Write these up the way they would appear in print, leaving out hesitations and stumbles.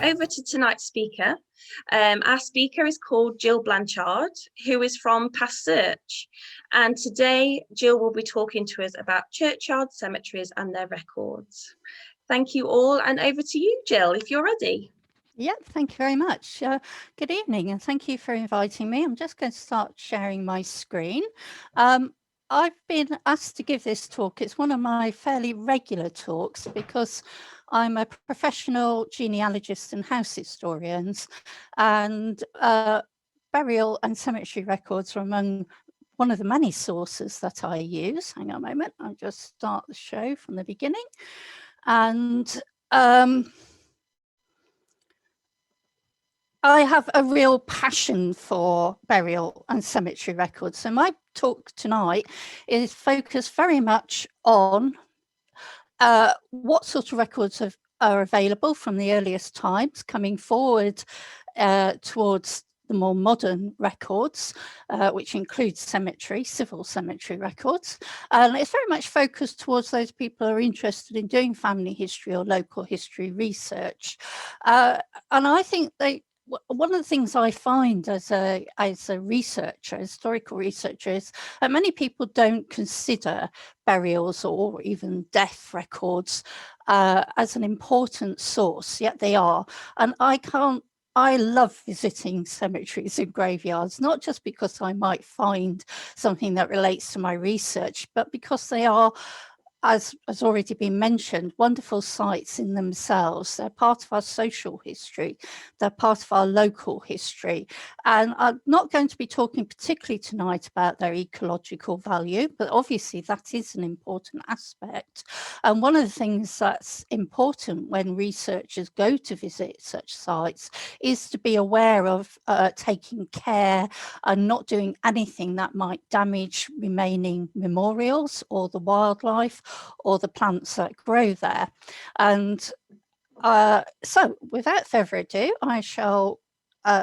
over to tonight's speaker. Our speaker is called Gill Blanchard, who is from Search. And today, Gill will be talking to us about churchyards, cemeteries and their records. Thank you all, and over to you, Gill, if you're ready. Yeah, thank you very much. Good evening, and thank you for inviting me. I'm just going to start sharing my screen. I've been asked to give this talk. It's one of my fairly regular talks because I'm a professional genealogist and house historian, and burial and cemetery records are among one of the many sources that I use. Hang on a moment, I'll just start the show from the beginning. And I have a real passion for burial and cemetery records. So my talk tonight is focused very much on what sort of records are available from the earliest times, coming forward towards the more modern records, which includes civil cemetery records. And it's very much focused towards those people who are interested in doing family history or local history research. And I think one of the things I find as a researcher, historical researcher, is that many people don't consider burials or even death records as an important source, yet they are. And I love visiting cemeteries and graveyards, not just because I might find something that relates to my research, but because they are, as has already been mentioned, wonderful sites in themselves. They're part of our social history. They're part of our local history. And I'm not going to be talking particularly tonight about their ecological value, but obviously that is an important aspect. And one of the things that's important when researchers go to visit such sites is to be aware of taking care and not doing anything that might damage remaining memorials or the wildlife or the plants that grow there. And so without further ado, I shall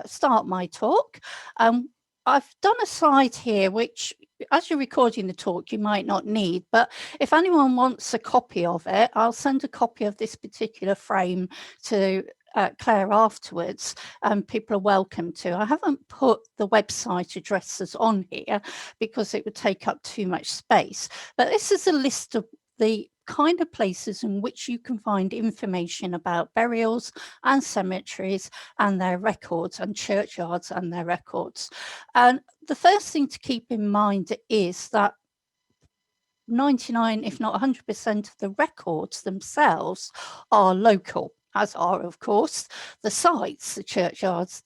start my talk. I've done a slide here, which as you're recording the talk, you might not need, but if anyone wants a copy of it, I'll send a copy of this particular frame to Claire afterwards, and people are welcome to. I haven't put the website addresses on here because it would take up too much space, but this is a list of the kind of places in which you can find information about burials and cemeteries and their records, and churchyards and their records. And the first thing to keep in mind is that 99, if not 100% of the records themselves are local, as are, of course, the sites, the churchyards,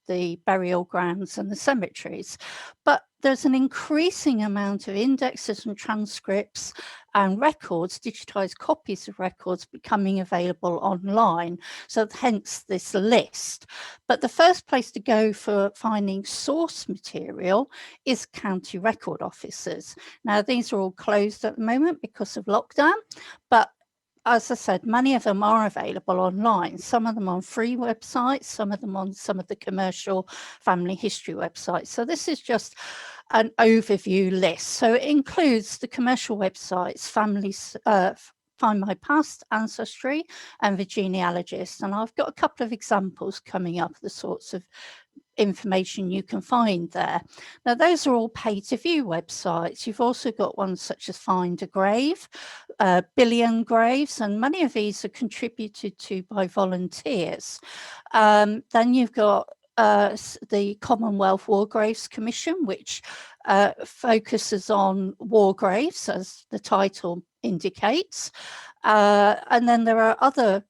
the burial grounds and the cemeteries. But there's an increasing amount of indexes and transcripts and records, digitized copies of records becoming available online. So hence this list. But the first place to go for finding source material is county record offices. Now, these are all closed at the moment because of lockdown, but as I said, many of them are available online, some of them on free websites, some of them on some of the commercial family history websites. So this is just an overview list. So it includes the commercial websites, Find My Past, Ancestry, and The Genealogist. And I've got a couple of examples coming up, the sorts of information you can find there. Now, those are all pay-to-view websites. You've also got ones such as Find a Grave, Billion Graves, and many of these are contributed to by volunteers. Then you've got the Commonwealth War Graves Commission, which focuses on war graves, as the title indicates. And then there are other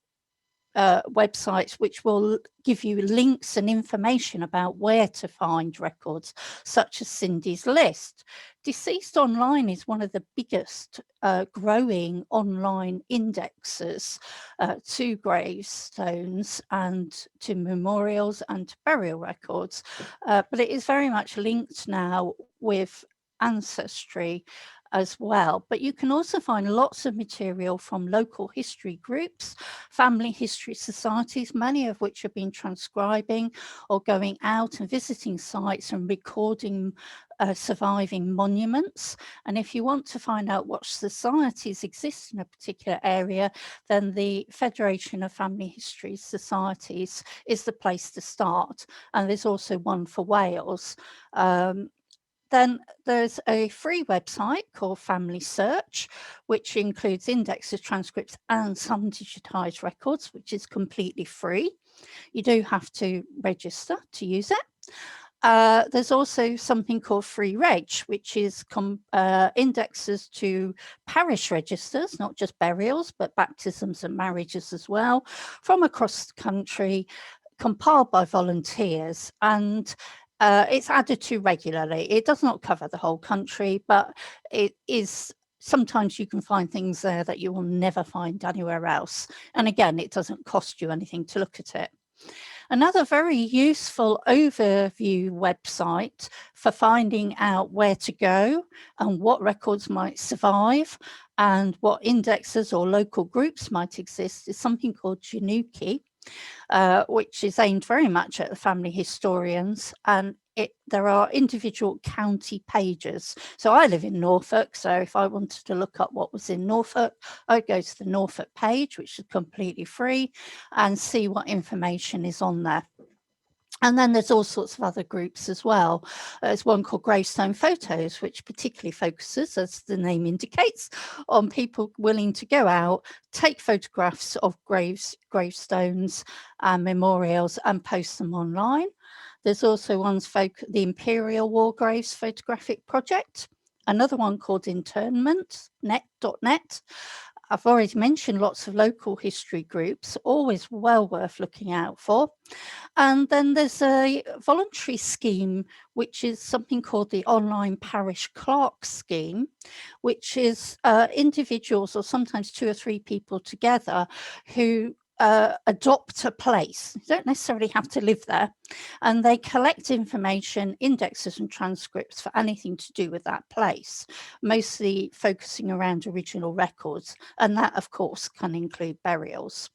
websites which will give you links and information about where to find records, such as Cindy's List. Deceased Online is one of the biggest growing online indexes to gravestones and to memorials and to burial records, but it is very much linked now with Ancestry as well. But you can also find lots of material from local history groups, family history societies, many of which have been transcribing or going out and visiting sites and recording surviving monuments. And if you want to find out what societies exist in a particular area, then the Federation of Family History Societies is the place to start. And there's also one for Wales. Then there's a free website called Family Search, which includes indexes, transcripts, and some digitized records, which is completely free. You do have to register to use it. There's also something called Free Reg, which is indexes to parish registers, not just burials, but baptisms and marriages as well, from across the country, compiled by volunteers. And it's added to regularly. It does not cover the whole country, but it is. Sometimes you can find things there that you will never find anywhere else. And again, it doesn't cost you anything to look at it. Another very useful overview website for finding out where to go and what records might survive and what indexes or local groups might exist is something called Januki, which is aimed very much at the family historians, and there are individual county pages. So I live in Norfolk, so if I wanted to look up what was in Norfolk, I'd go to the Norfolk page, which is completely free, and see what information is on there. And then there's all sorts of other groups as well. There's one called Gravestone Photos, which particularly focuses, as the name indicates, on people willing to go out, take photographs of gravestones and memorials and post them online. There's also one's the Imperial War Graves Photographic Project, another one called internment.net. I've already mentioned lots of local history groups, always well worth looking out for. And then there's a voluntary scheme, which is something called the Online Parish Clerk Scheme, which is individuals or sometimes 2 or 3 people together who adopt a place. You don't necessarily have to live there. And they collect information, indexes and transcripts for anything to do with that place, mostly focusing around original records. And that, of course, can include burials.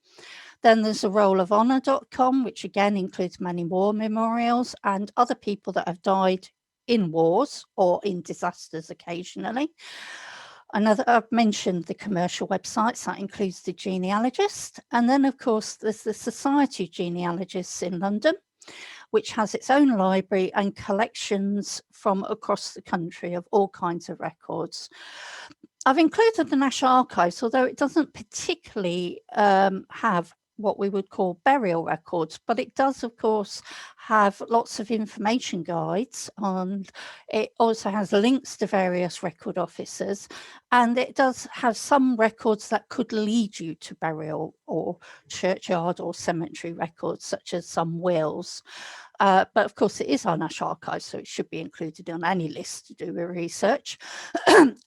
Then there's a rollofhonor.com, which again includes many war memorials and other people that have died in wars or in disasters occasionally. I've mentioned the commercial websites, that includes the genealogist. And then, of course, there's the Society of Genealogists in London, which has its own library and collections from across the country of all kinds of records. I've included the National Archives, although it doesn't particularly have what we would call burial records, but it does, of course, have lots of information guides on. It also has links to various record officers, and it does have some records that could lead you to burial or churchyard or cemetery records, such as some wills. But of course, it is our National Archives, so it should be included on any list to do with research,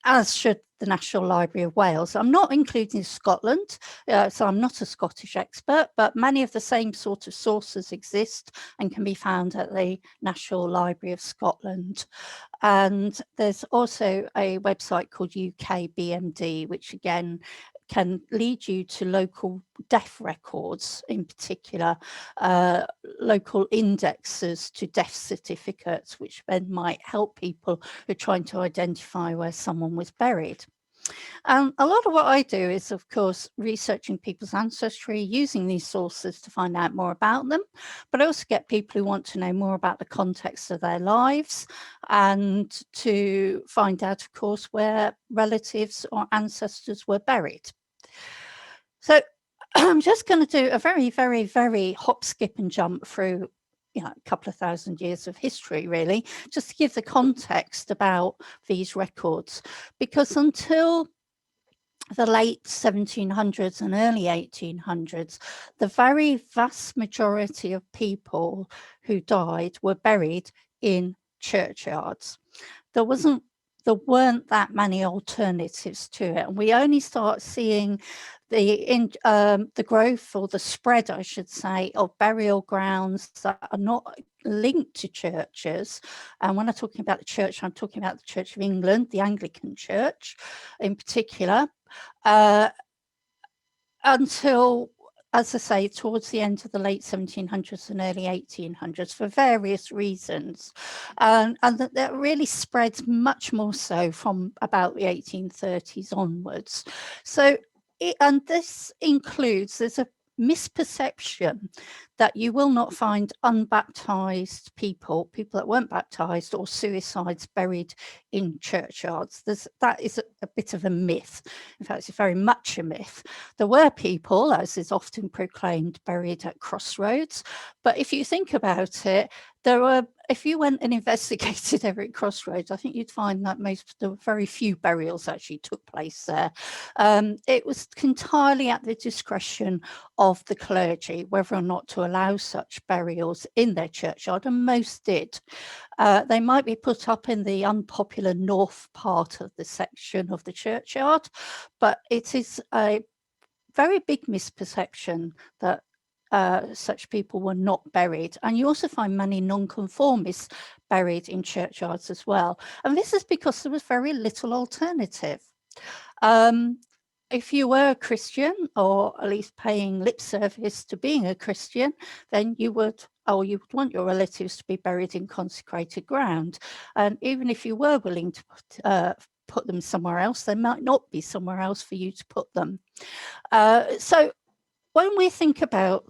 as should the National Library of Wales. I'm not including Scotland, so I'm not a Scottish expert, but many of the same sort of sources exist and can be found at the National Library of Scotland. And there's also a website called UK BMD, which again can lead you to local death records, in particular, local indexes to death certificates, which then might help people who are trying to identify where someone was buried. A lot of what I do is, of course, researching people's ancestry, using these sources to find out more about them, but I also get people who want to know more about the context of their lives and to find out, of course, where relatives or ancestors were buried. So I'm just going to do a very, very, very hop, skip and jump through a couple of thousand years of history, really, just to give the context about these records. Because until the late 1700s and early 1800s, the very vast majority of people who died were buried in churchyards. There wasn't there weren't that many alternatives to it. And we only start seeing the growth, or the spread, I should say, of burial grounds that are not linked to churches. And when I'm talking about the church, I'm talking about the Church of England, the Anglican Church in particular, until, as I say, towards the end of the late 1700s and early 1800s, for various reasons. And that really spreads much more so from about the 1830s onwards. So, and this includes, there's a misperception that you will not find unbaptized people that weren't baptized, or suicides buried in churchyards. That is a bit of a myth. In fact, it's very much a myth. There were people, as is often proclaimed, buried at crossroads. But if you think about it, if you went and investigated every crossroads, I think you'd find that there were very few burials actually took place there. It was entirely at the discretion of the clergy whether or not to allow such burials in their churchyard, and most did. They might be put up in the unpopular north part of the section of the churchyard, but it is a very big misperception that such people were not buried. And you also find many nonconformists buried in churchyards as well. And this is because there was very little alternative. If you were a Christian, or at least paying lip service to being a Christian, then you would want your relatives to be buried in consecrated ground. And even if you were willing to put them somewhere else, there might not be somewhere else for you to put them. So when we think about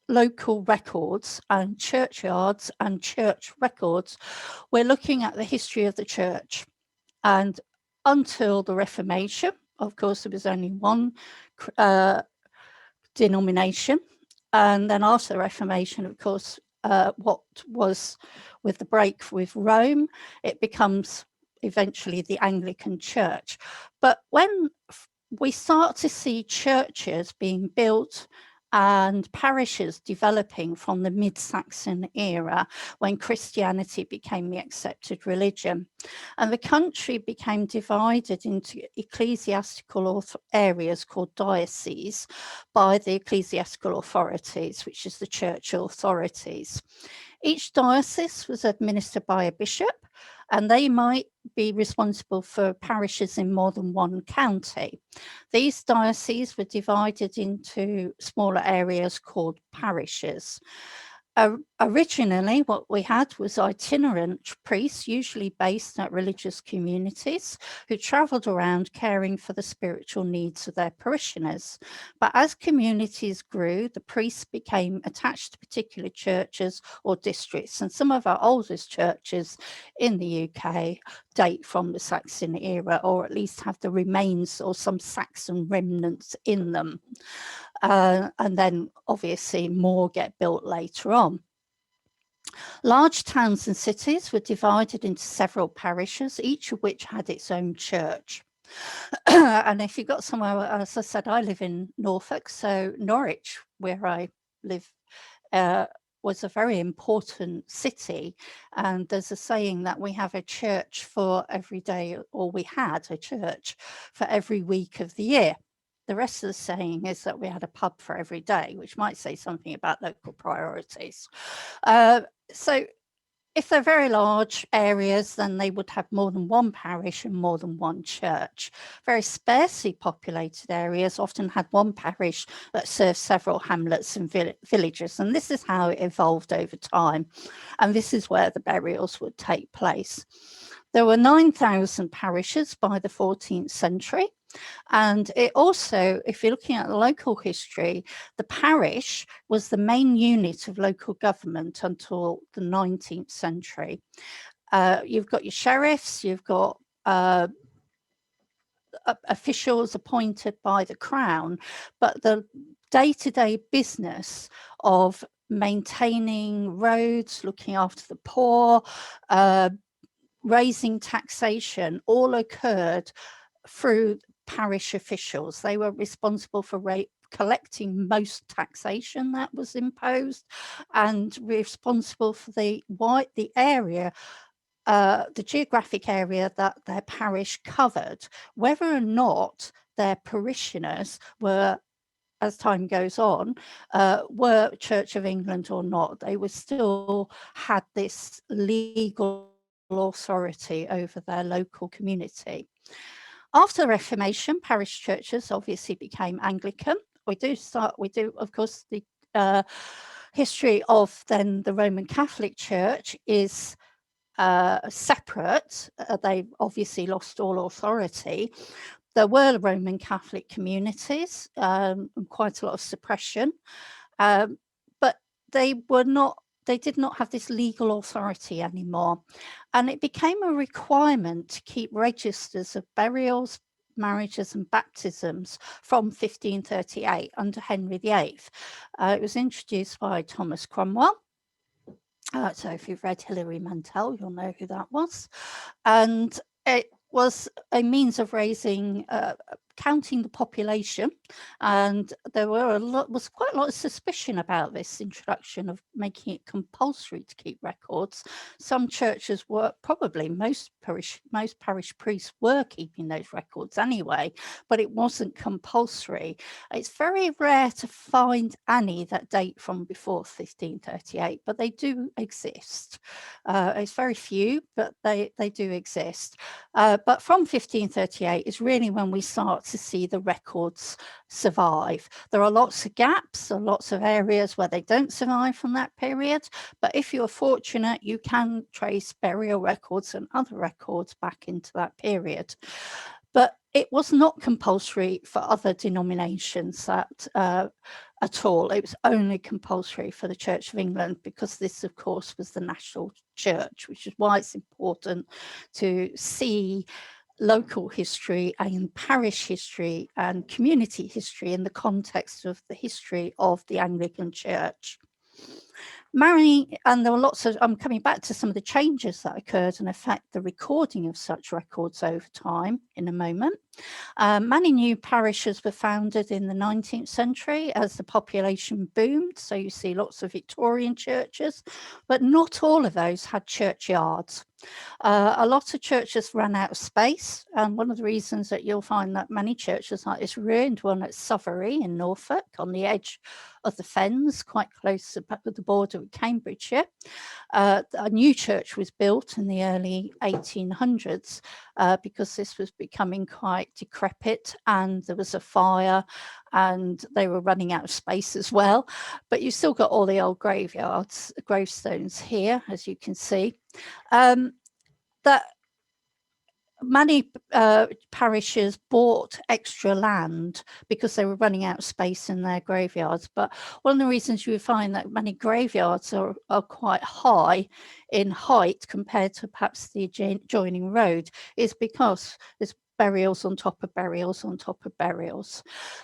local records and churchyards and church records, we're looking at the history of the church. And until the Reformation, of course, there was only one denomination. And then after the Reformation, of course, what was with the break with Rome, it becomes eventually the Anglican Church. But when we start to see churches being built and parishes developing from the mid-Saxon era, when Christianity became the accepted religion, and the country became divided into ecclesiastical areas called dioceses by the ecclesiastical authorities, which is the church authorities. Each diocese was administered by a bishop, and they might be responsible for parishes in more than one county. These dioceses were divided into smaller areas called parishes. Originally, what we had was itinerant priests, usually based at religious communities, who travelled around caring for the spiritual needs of their parishioners. But as communities grew, the priests became attached to particular churches or districts. And some of our oldest churches in the UK date from the Saxon era, or at least have the remains or some Saxon remnants in them. And then obviously more get built later on. Large towns and cities were divided into several parishes, each of which had its own church. And if you got somewhere, as I said, I live in Norfolk, so Norwich, where I live, was a very important city. And there's a saying that we have a church for every day, or we had a church for every week of the year. The rest of the saying is that we had a pub for every day, which might say something about local priorities. So if they're very large areas, then they would have more than one parish and more than one church. Very sparsely populated areas often had one parish that served several hamlets and villages. And this is how it evolved over time. And this is where the burials would take place. There were 9,000 parishes by the 14th century. And it also, if you're looking at the local history, the parish was the main unit of local government until the 19th century. You've got your sheriffs, you've got officials appointed by the Crown, but the day-to-day business of maintaining roads, looking after the poor, raising taxation, all occurred through parish officials. They were responsible for collecting most taxation that was imposed, and responsible for the area the geographic area that their parish covered, whether or not their parishioners were, as time goes on, were Church of England or not, they were still had this legal authority over their local community. After the Reformation, parish churches obviously became Anglican. We do, of course, the history of then the Roman Catholic Church is separate. They obviously lost all authority. There were Roman Catholic communities, and quite a lot of suppression, but they did not have this legal authority anymore. And it became a requirement to keep registers of burials, marriages and baptisms from 1538 under Henry VIII. It was introduced by Thomas Cromwell. So if you've read Hilary Mantel, you'll know who that was. And it was a means of raising, counting the population, and there was quite a lot of suspicion about this introduction of making it compulsory to keep records. Some churches were, probably most parish priests were keeping those records anyway, but it wasn't compulsory. It's very rare to find any that date from before 1538, but they do exist. It's very few, but they do exist. But from 1538 is really when we start to see the records survive. There are lots of gaps and lots of areas where they don't survive from that period. But if you're fortunate, you can trace burial records and other records back into that period. But it was not compulsory for other denominations that at all. It was only compulsory for the Church of England, because this, of course, was the national church, which is why it's important to see local history and parish history and community history in the context of the history of the Anglican Church. And there were lots of, I'm coming back to some of the changes that occurred and affect the recording of such records over time in a moment. Many new parishes were founded in the 19th century as the population boomed. So you see lots of Victorian churches, but not all of those had churchyards. A lot of churches ran out of space, and one of the reasons that you'll find that many churches like this ruined, one at Sovery in Norfolk on the edge of the Fens, quite close to the border with Cambridgeshire. A new church was built in the early 1800s because this was becoming quite decrepit, and there was a fire and they were running out of space as well. But you still got all the old gravestones here, as you can see. That many parishes bought extra land because they were running out of space in their graveyards. But one of the reasons you would find that many graveyards are quite high in height compared to perhaps the adjoining road is because there's burials on top of burials on top of burials.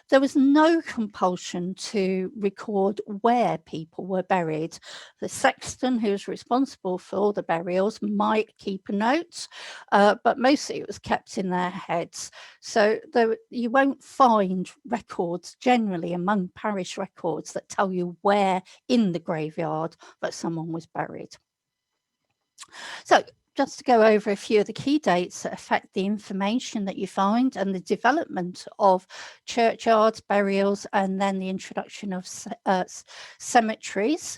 There was no compulsion to record where people were buried. The sexton, who was responsible for all the burials, might keep a note, but mostly it was kept in their heads. So you won't find records generally among parish records that tell you where in the graveyard that someone was buried. So just to go over a few of the key dates that affect the information that you find and the development of churchyards, burials, and then the introduction of cemeteries,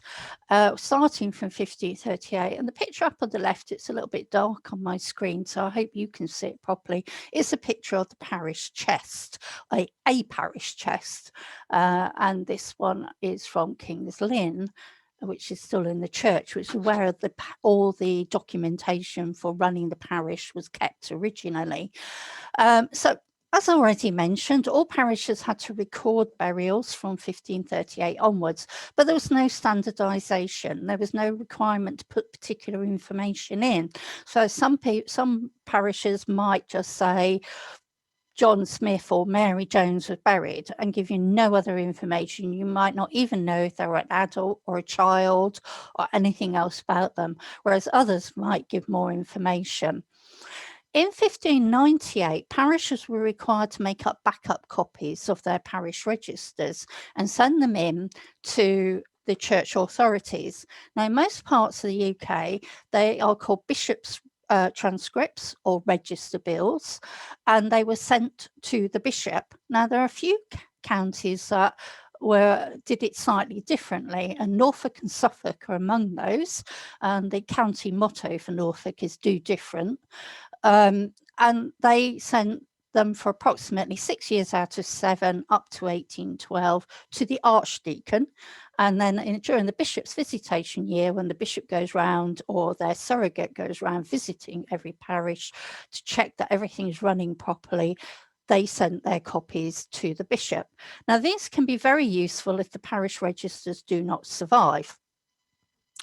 starting from 1538. And the picture up on the left, it's a little bit dark on my screen, so I hope you can see it properly. It's a picture of the parish chest, a parish chest. And this one is from King's Lynn, which is still in the church, which is where all the documentation for running the parish was kept originally. So, as I already mentioned, all parishes had to record burials from 1538 onwards, but there was no standardisation. There was no requirement to put particular information in. So some parishes might just say, John Smith or Mary Jones was buried, and give you no other information. You might not even know if they were an adult or a child or anything else about them, whereas others might give more information. In 1598, parishes were required to make up backup copies of their parish registers and send them in to the church authorities. Now, in most parts of the UK, they are called bishops' transcripts or register bills, and they were sent to the bishop. Now, there are a few counties that did it slightly differently, and Norfolk and Suffolk are among those. And the county motto for Norfolk is "Do Different," and they sent them for approximately 6 years out of 7 up to 1812 to the archdeacon. And then during the bishop's visitation year, when the bishop goes round or their surrogate goes round visiting every parish to check that everything is running properly, they sent their copies to the bishop. Now, these can be very useful if the parish registers do not survive.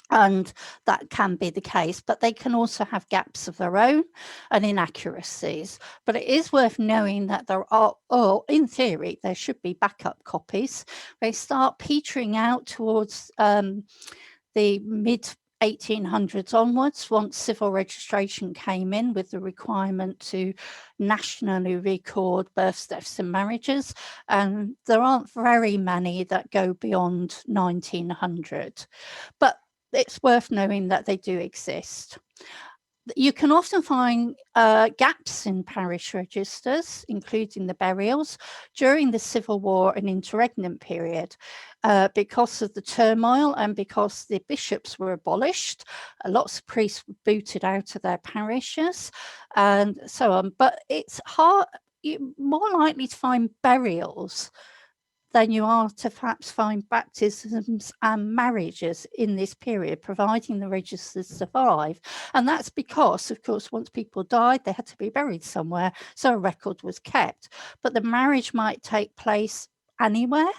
And that can be the case, but they can also have gaps of their own and inaccuracies. But it is worth knowing that there are, or in theory, there should be backup copies. They start petering out towards the mid 1800s onwards, once civil registration came in with the requirement to nationally record births, deaths and marriages, and there aren't very many that go beyond 1900. But it's worth knowing that they do exist. You can often find gaps in parish registers, including the burials, during the Civil War and interregnum period. Because of the turmoil and because the bishops were abolished, lots of priests were booted out of their parishes and so on. But it's you're more likely to find burials than you are to perhaps find baptisms and marriages in this period, providing the registers survive. And that's because, of course, once people died, they had to be buried somewhere, so a record was kept. But the marriage might take place anywhere.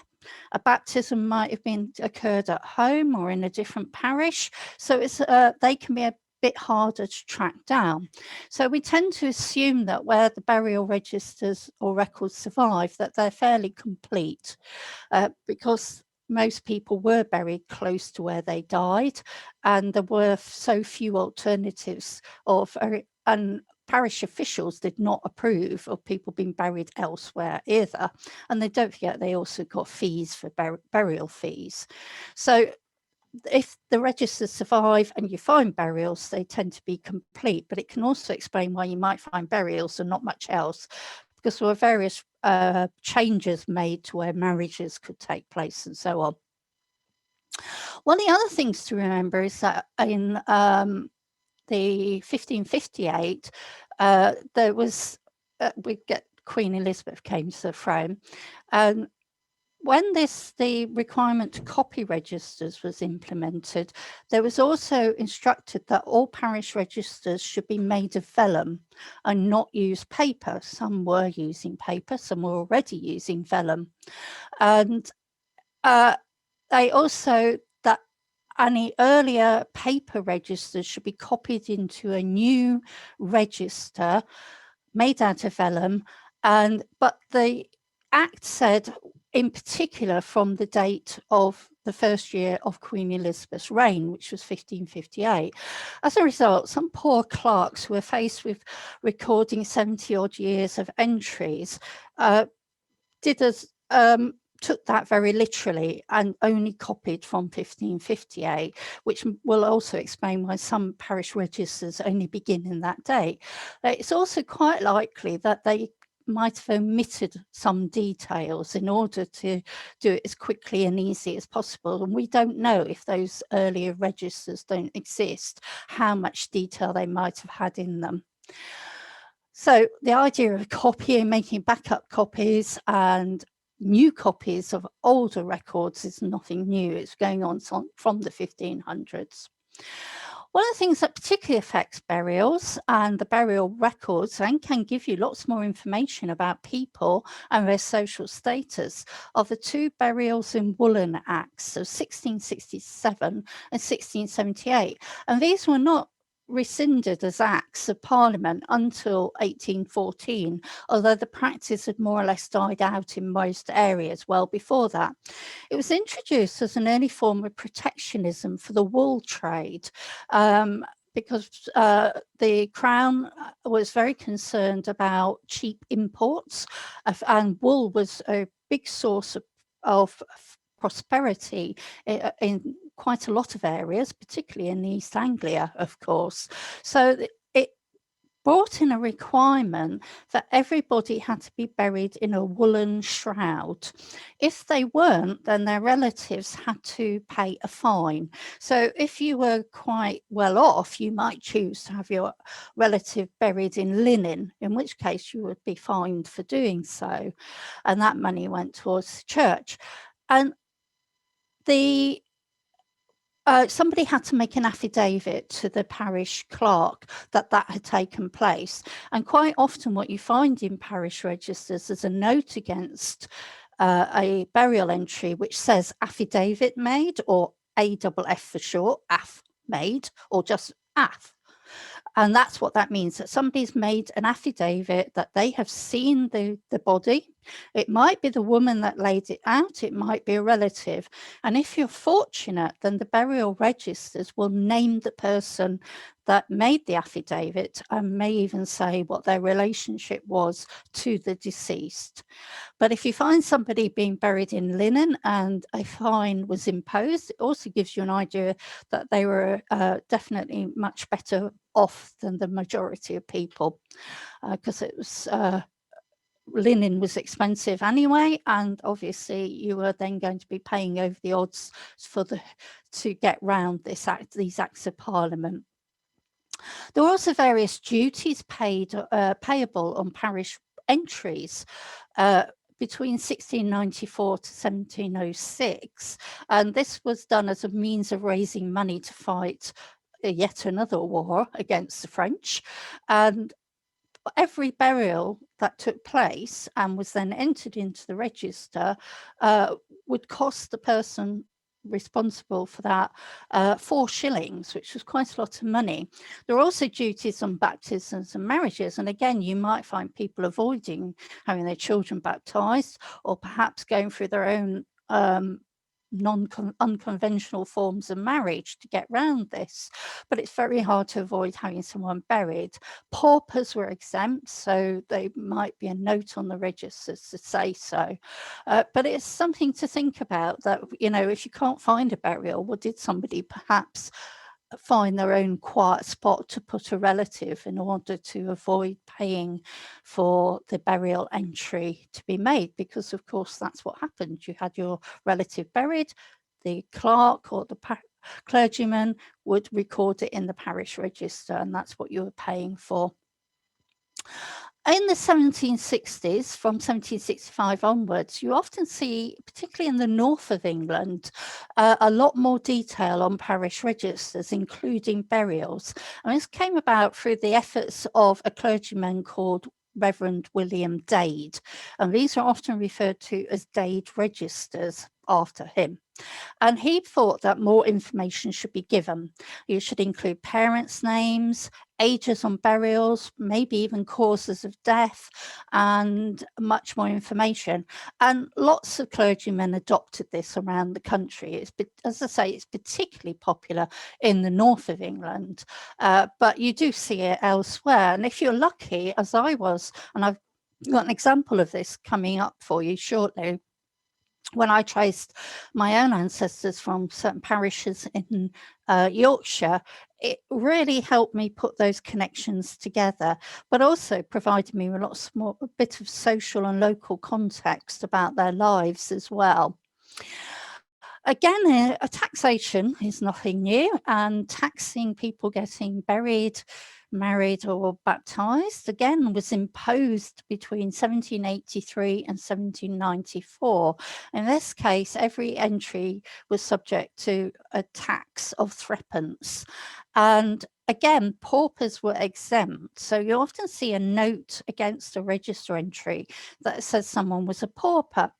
A baptism might have occurred at home or in a different parish. So they can be a bit harder to track down. So we tend to assume that where the burial registers or records survive, that they're fairly complete, because most people were buried close to where they died, and there were so few alternatives and parish officials did not approve of people being buried elsewhere either. And they don't forget they also got fees for burial fees. So if the registers survive and you find burials, they tend to be complete, but it can also explain why you might find burials and not much else, because there were various changes made to where marriages could take place and so on. One of the other things to remember is that in the 1558, there was, Queen Elizabeth came to the throne, and when the requirement to copy registers was implemented, there was also instructed that all parish registers should be made of vellum and not use paper. Some were using paper, some were already using vellum. And they also, that any earlier paper registers should be copied into a new register made out of vellum. But the Act said, in particular, from the date of the first year of Queen Elizabeth's reign, which was 1558. As a result, some poor clerks who were faced with recording 70 odd years of entries took that very literally and only copied from 1558, which will also explain why some parish registers only begin in that date. It's also quite likely that they might have omitted some details in order to do it as quickly and easy as possible. And we don't know, if those earlier registers don't exist, how much detail they might have had in them. So the idea of copying, making backup copies and new copies of older records is nothing new. It's going on from the 1500s. One of the things that particularly affects burials and the burial records, and can give you lots more information about people and their social status, are the two burials in woolen acts of 1667 and 1678. And these were not rescinded as acts of parliament until 1814, although the practice had more or less died out in most areas well before that. It was introduced as an early form of protectionism for the wool trade, because the Crown was very concerned about cheap imports, and wool was a big source of prosperity in quite a lot of areas, particularly in East Anglia, of course. So brought in a requirement that everybody had to be buried in a woolen shroud. If they weren't, then their relatives had to pay a fine. So if you were quite well off, you might choose to have your relative buried in linen, in which case you would be fined for doing so. And that money went towards the church. And somebody had to make an affidavit to the parish clerk that had taken place. And quite often what you find in parish registers is a note against a burial entry which says affidavit made, or AFF for short, AF made, or just AF. And that's what that means, that somebody's made an affidavit that they have seen the body. It might be the woman that laid it out, it might be a relative. And if you're fortunate, then the burial registers will name the person that made the affidavit and may even say what their relationship was to the deceased. But if you find somebody being buried in linen and a fine was imposed, it also gives you an idea that they were definitely much better off than the majority of people, because it was linen was expensive anyway, and obviously you were then going to be paying over the odds to get round these acts of parliament. There were also various duties payable on parish entries between 1694 to 1706, and this was done as a means of raising money to fight yet another war against the French. And every burial that took place and was then entered into the register would cost the person responsible for that 4 shillings, which was quite a lot of money. There are also duties on baptisms and marriages, and again you might find people avoiding having their children baptized, or perhaps going through their own unconventional forms of marriage to get round this, but it's very hard to avoid having someone buried. Paupers were exempt, so there might be a note on the registers to say so, but it's something to think about, that, you know, if you can't find a burial, well, did somebody perhaps find their own quiet spot to put a relative in order to avoid paying for the burial entry to be made? Because of course that's what happened. You had your relative buried, the clerk or the clergyman would record it in the parish register, and that's what you were paying for. In the 1760s, from 1765 onwards, you often see, particularly in the north of England, a lot more detail on parish registers, including burials. And this came about through the efforts of a clergyman called Reverend William Dade. And these are often referred to as Dade registers after him. And he thought that more information should be given. You should include parents' names, ages on burials, maybe even causes of death, and much more information. And lots of clergymen adopted this around the country. As I say, it's particularly popular in the north of England, but you do see it elsewhere. And if you're lucky, as I was, and I've got an example of this coming up for you shortly, when I traced my own ancestors from certain parishes in Yorkshire, it really helped me put those connections together, but also provided me with a bit of social and local context about their lives as well. Again, a taxation is nothing new, and taxing people getting buried, married or baptized again was imposed between 1783 and 1794. In this case, every entry was subject to a tax of threepence, and again, paupers were exempt. So you often see a note against a register entry that says someone was a pauper.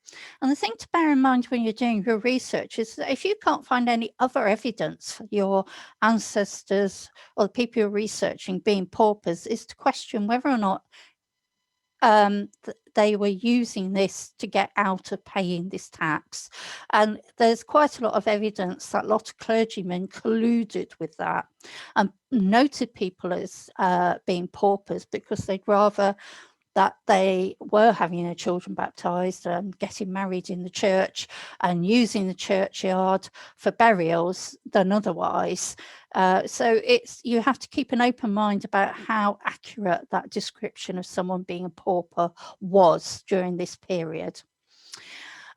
And the thing to bear in mind when you're doing your research is that if you can't find any other evidence for your ancestors or the people you're researching being paupers, is to question whether or not they were using this to get out of paying this tax. And there's quite a lot of evidence that a lot of clergymen colluded with that and noted people as being paupers because they'd rather that they were having their children baptised and getting married in the church and using the churchyard for burials than otherwise. So you have to keep an open mind about how accurate that description of someone being a pauper was during this period.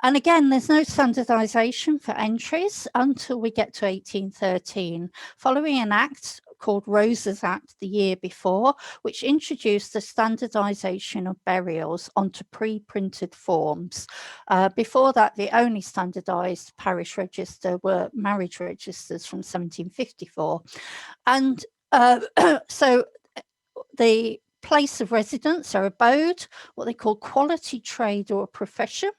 And again, there's no standardisation for entries until we get to 1813, following an act called Rose's Act the year before, which introduced the standardisation of burials onto pre-printed forms. Before that, the only standardised parish register were marriage registers from 1754. And so the place of residence or abode, what they call quality trade or profession,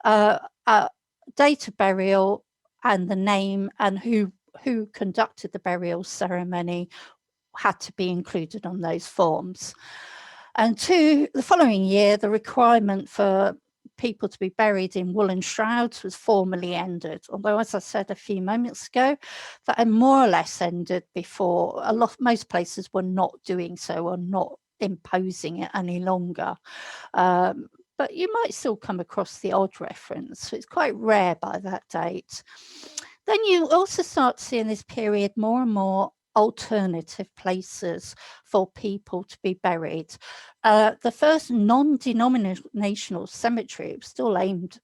date of burial, and the name and who conducted the burial ceremony had to be included on those forms. And the following year, the requirement for people to be buried in woolen shrouds was formally ended. Although, as I said a few moments ago, that had more or less ended before. Most places were not doing so or not imposing it any longer. But you might still come across the odd reference. It's quite rare by that date. Then you also start to see in this period more and more alternative places for people to be buried. The first non-denominational cemetery was still aimed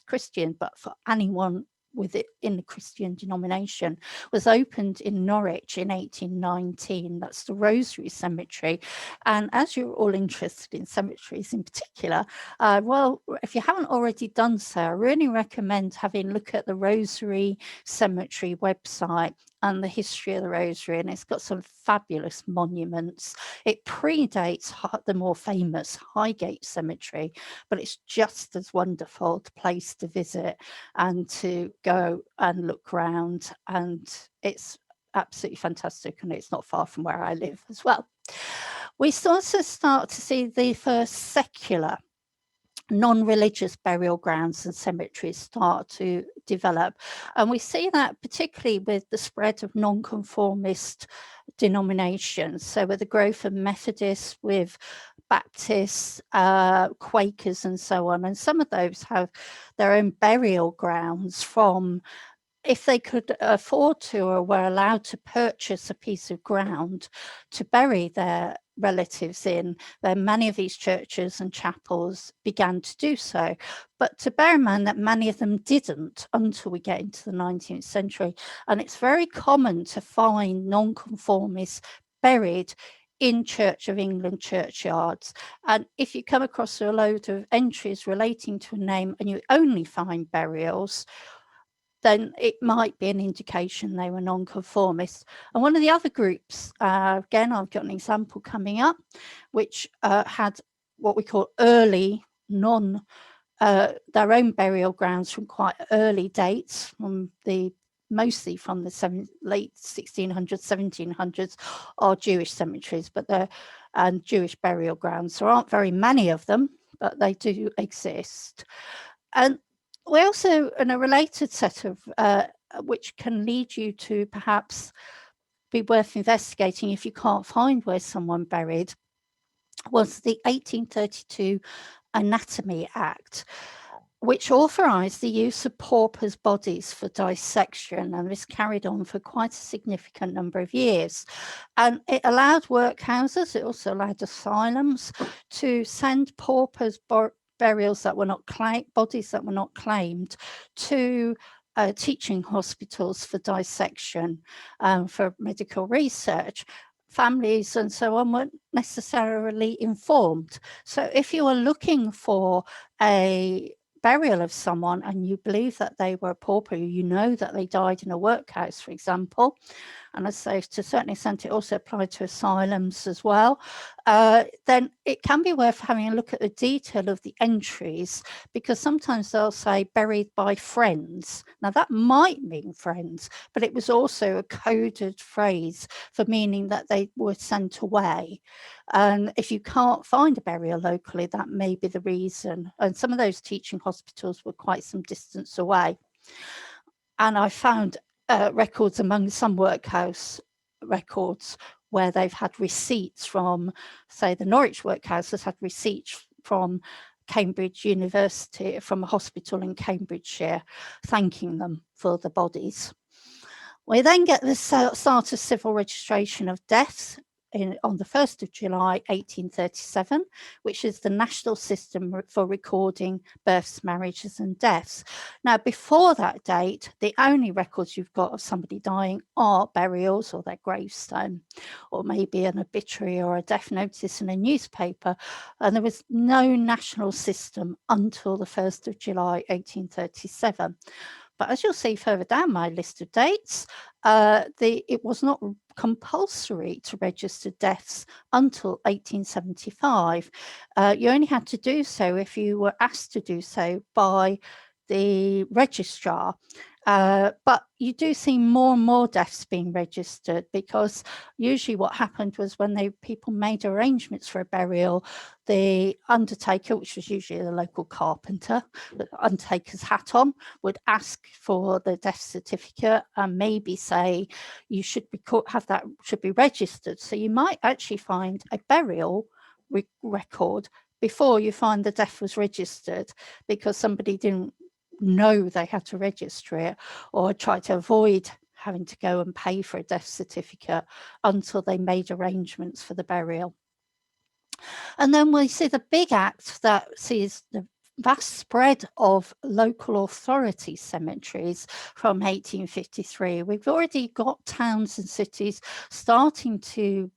Christian, but for anyone with it in the Christian denomination, was opened in Norwich in 1819. That's the Rosary Cemetery. And as you're all interested in cemeteries in particular, well, if you haven't already done so, I really recommend having a look at the Rosary Cemetery website and the history of the Rosary, and it's got some fabulous monuments. It predates the more famous Highgate Cemetery, but it's just as wonderful a place to visit and to go and look around, and it's absolutely fantastic, and it's not far from where I live as well. We also start to see the first secular non-religious burial grounds and cemeteries start to develop. And we see that particularly with the spread of non-conformist denominations. So with the growth of Methodists, with Baptists, Quakers and so on. And some of those have their own burial grounds from, if they could afford to or were allowed to purchase a piece of ground to bury their relatives in, then many of these churches and chapels began to do so. But to bear in mind that many of them didn't until we get into the 19th century. And it's very common to find nonconformists buried in Church of England churchyards. And if you come across a load of entries relating to a name and you only find burials, then it might be an indication they were nonconformists. And one of the other groups, again, I've got an example coming up, which had what we call early their own burial grounds from quite early dates, mostly from the late 1600s, 1700s, are Jewish cemeteries, but they're Jewish burial grounds. There aren't very many of them, but they do exist. And we also, in a related set of, which can lead you to perhaps be worth investigating if you can't find where someone buried, was the 1832 Anatomy Act, which authorised the use of paupers' bodies for dissection, and this carried on for quite a significant number of years. And it allowed workhouses, it also allowed asylums to send paupers' burials that were not bodies that were not claimed to teaching hospitals for dissection, for medical research. Families and so on weren't necessarily informed. So if you are looking for a burial of someone and you believe that they were a pauper, you know that they died in a workhouse, for example, and I say to a certain extent it also applied to asylums as well, then it can be worth having a look at the detail of the entries, because sometimes they'll say buried by friends. Now that might mean friends, but it was also a coded phrase for meaning that they were sent away. And if you can't find a burial locally, that may be the reason. And some of those teaching hospitals were quite some distance away. And I found records among some workhouse records where they've had receipts from, say, the Norwich Workhouse has had receipts from Cambridge University, from a hospital in Cambridgeshire, thanking them for the bodies. We then get the start of civil registration of deaths on the 1st of July 1837, which is the national system for recording births, marriages and deaths. Now, before that date, the only records you've got of somebody dying are burials or their gravestone, or maybe an obituary or a death notice in a newspaper. And there was no national system until the 1st of July 1837. But as you'll see further down my list of dates, it was not compulsory to register deaths until 1875. You only had to do so if you were asked to do so by the registrar. But you do see more and more deaths being registered, because usually what happened was when people made arrangements for a burial, the undertaker, which was usually the local carpenter, the undertaker's hat on, would ask for the death certificate and maybe say you should should be registered. So you might actually find a burial record before you find the death was registered, because somebody didn't know they had to register it, or try to avoid having to go and pay for a death certificate until they made arrangements for the burial. And then we see the big act that sees the vast spread of local authority cemeteries from 1853. We've already got towns and cities starting to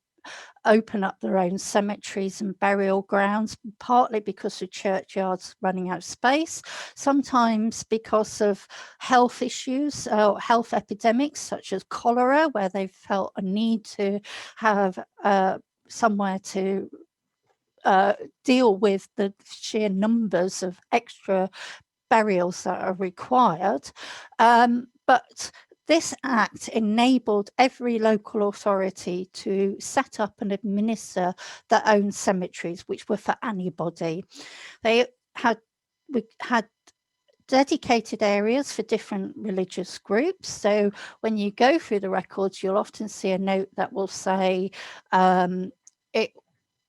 open up their own cemeteries and burial grounds, partly because of churchyards running out of space, sometimes because of health issues or health epidemics such as cholera, where they felt a need to have somewhere to deal with the sheer numbers of extra burials that are required. But this act enabled every local authority to set up and administer their own cemeteries, which were for anybody. We had dedicated areas for different religious groups. So when you go through the records, you'll often see a note that will say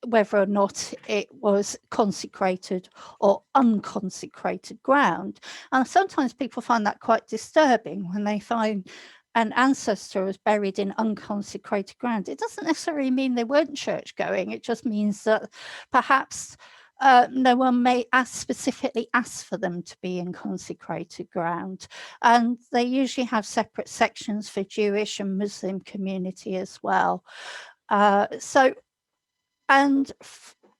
whether or not it was consecrated or unconsecrated ground. And sometimes people find that quite disturbing when they find an ancestor was buried in unconsecrated ground. It doesn't necessarily mean they weren't church going. It just means that perhaps no one may specifically ask for them to be in consecrated ground. And they usually have separate sections for Jewish and Muslim community as well. And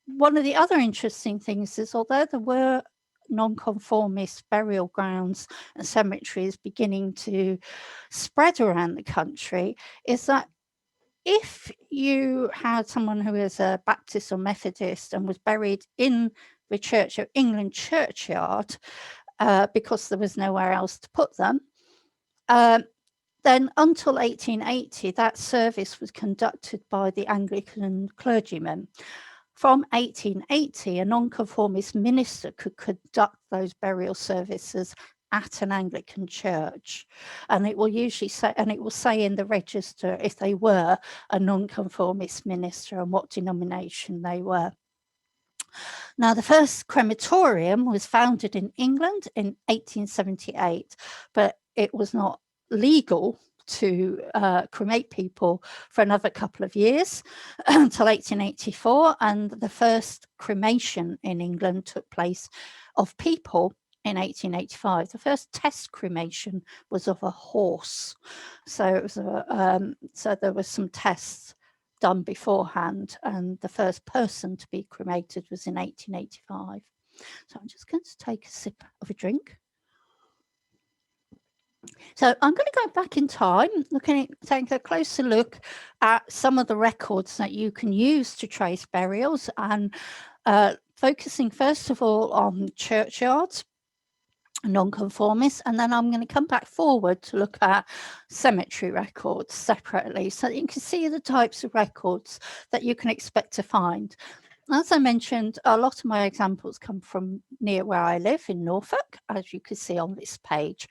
one of the other interesting things is, although there were nonconformist burial grounds and cemeteries beginning to spread around the country, is that if you had someone who is a Baptist or Methodist and was buried in the Church of England churchyard, because there was nowhere else to put them, then until 1880, that service was conducted by the Anglican clergymen. From 1880, a nonconformist minister could conduct those burial services at an Anglican church. And it will usually say, and it will say in the register if they were a nonconformist minister and what denomination they were. Now, the first crematorium was founded in England in 1878, but it was not legal to cremate people for another couple of years until 1884, and the first cremation in England took place of people in 1885. The first test cremation was of a horse, so it was so there were some tests done beforehand, and the first person to be cremated was in 1885. So I'm just going to take a sip of a drink. So I'm going to go back in time, take a closer look at some of the records that you can use to trace burials, and focusing first of all on churchyards, nonconformists, and then I'm going to come back forward to look at cemetery records separately, so that you can see the types of records that you can expect to find. As I mentioned, a lot of my examples come from near where I live in Norfolk, as you can see on this page.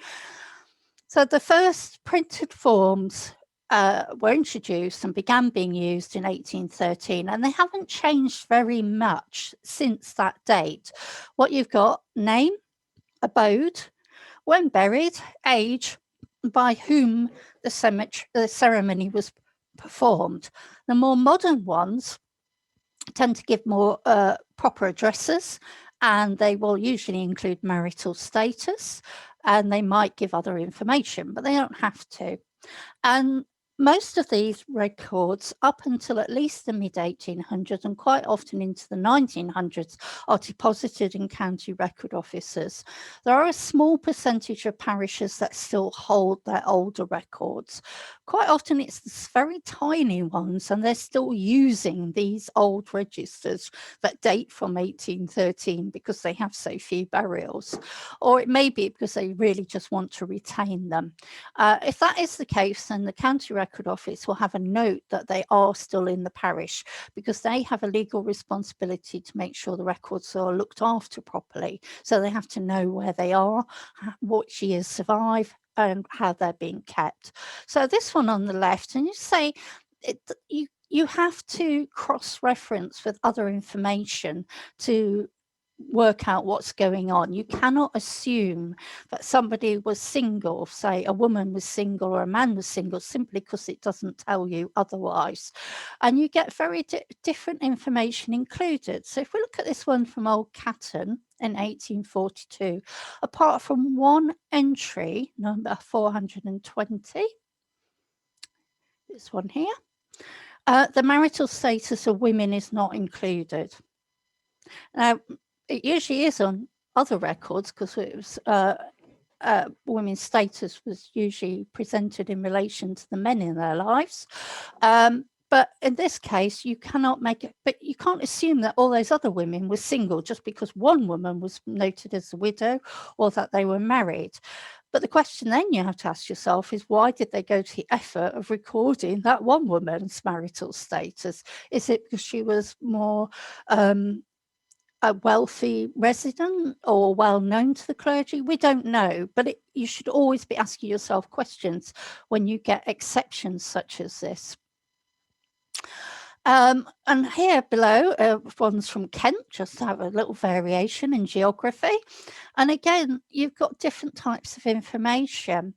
So the first printed forms were introduced and began being used in 1813, and they haven't changed very much since that date. What you've got: name, abode, when buried, age, by whom the ceremony was performed. The more modern ones tend to give more proper addresses, and they will usually include marital status, and they might give other information, but they don't have to. And most of these records, up until at least the mid-1800s and quite often into the 1900s, are deposited in county record offices. There are a small percentage of parishes that still hold their older records. Quite often it's the very tiny ones, and they're still using these old registers that date from 1813 because they have so few burials. Or it may be because they really just want to retain them. If that is the case, then the county record office will have a note that they are still in the parish, because they have a legal responsibility to make sure the records are looked after properly. So they have to know where they are, what years survive, and how they're being kept. So this one on the left, and you say you have to cross-reference with other information to work out what's going on. You cannot assume that somebody was single, say a woman was single or a man was single, simply because it doesn't tell you otherwise. And you get very different information included. So if we look at this one from Old Catton in 1842, apart from one entry, number 420, this one here, the marital status of women is not included. Now, it usually is on other records, because it was women's status was usually presented in relation to the men in their lives. But in this case, you cannot make it, but you can't assume that all those other women were single just because one woman was noted as a widow or that they were married. But the question then you have to ask yourself is, why did they go to the effort of recording that one woman's marital status? Is it because she was more a wealthy resident or well known to the clergy? We don't know, but you should always be asking yourself questions when you get exceptions such as this. And here below, one's from Kent, just to have a little variation in geography. And again, you've got different types of information.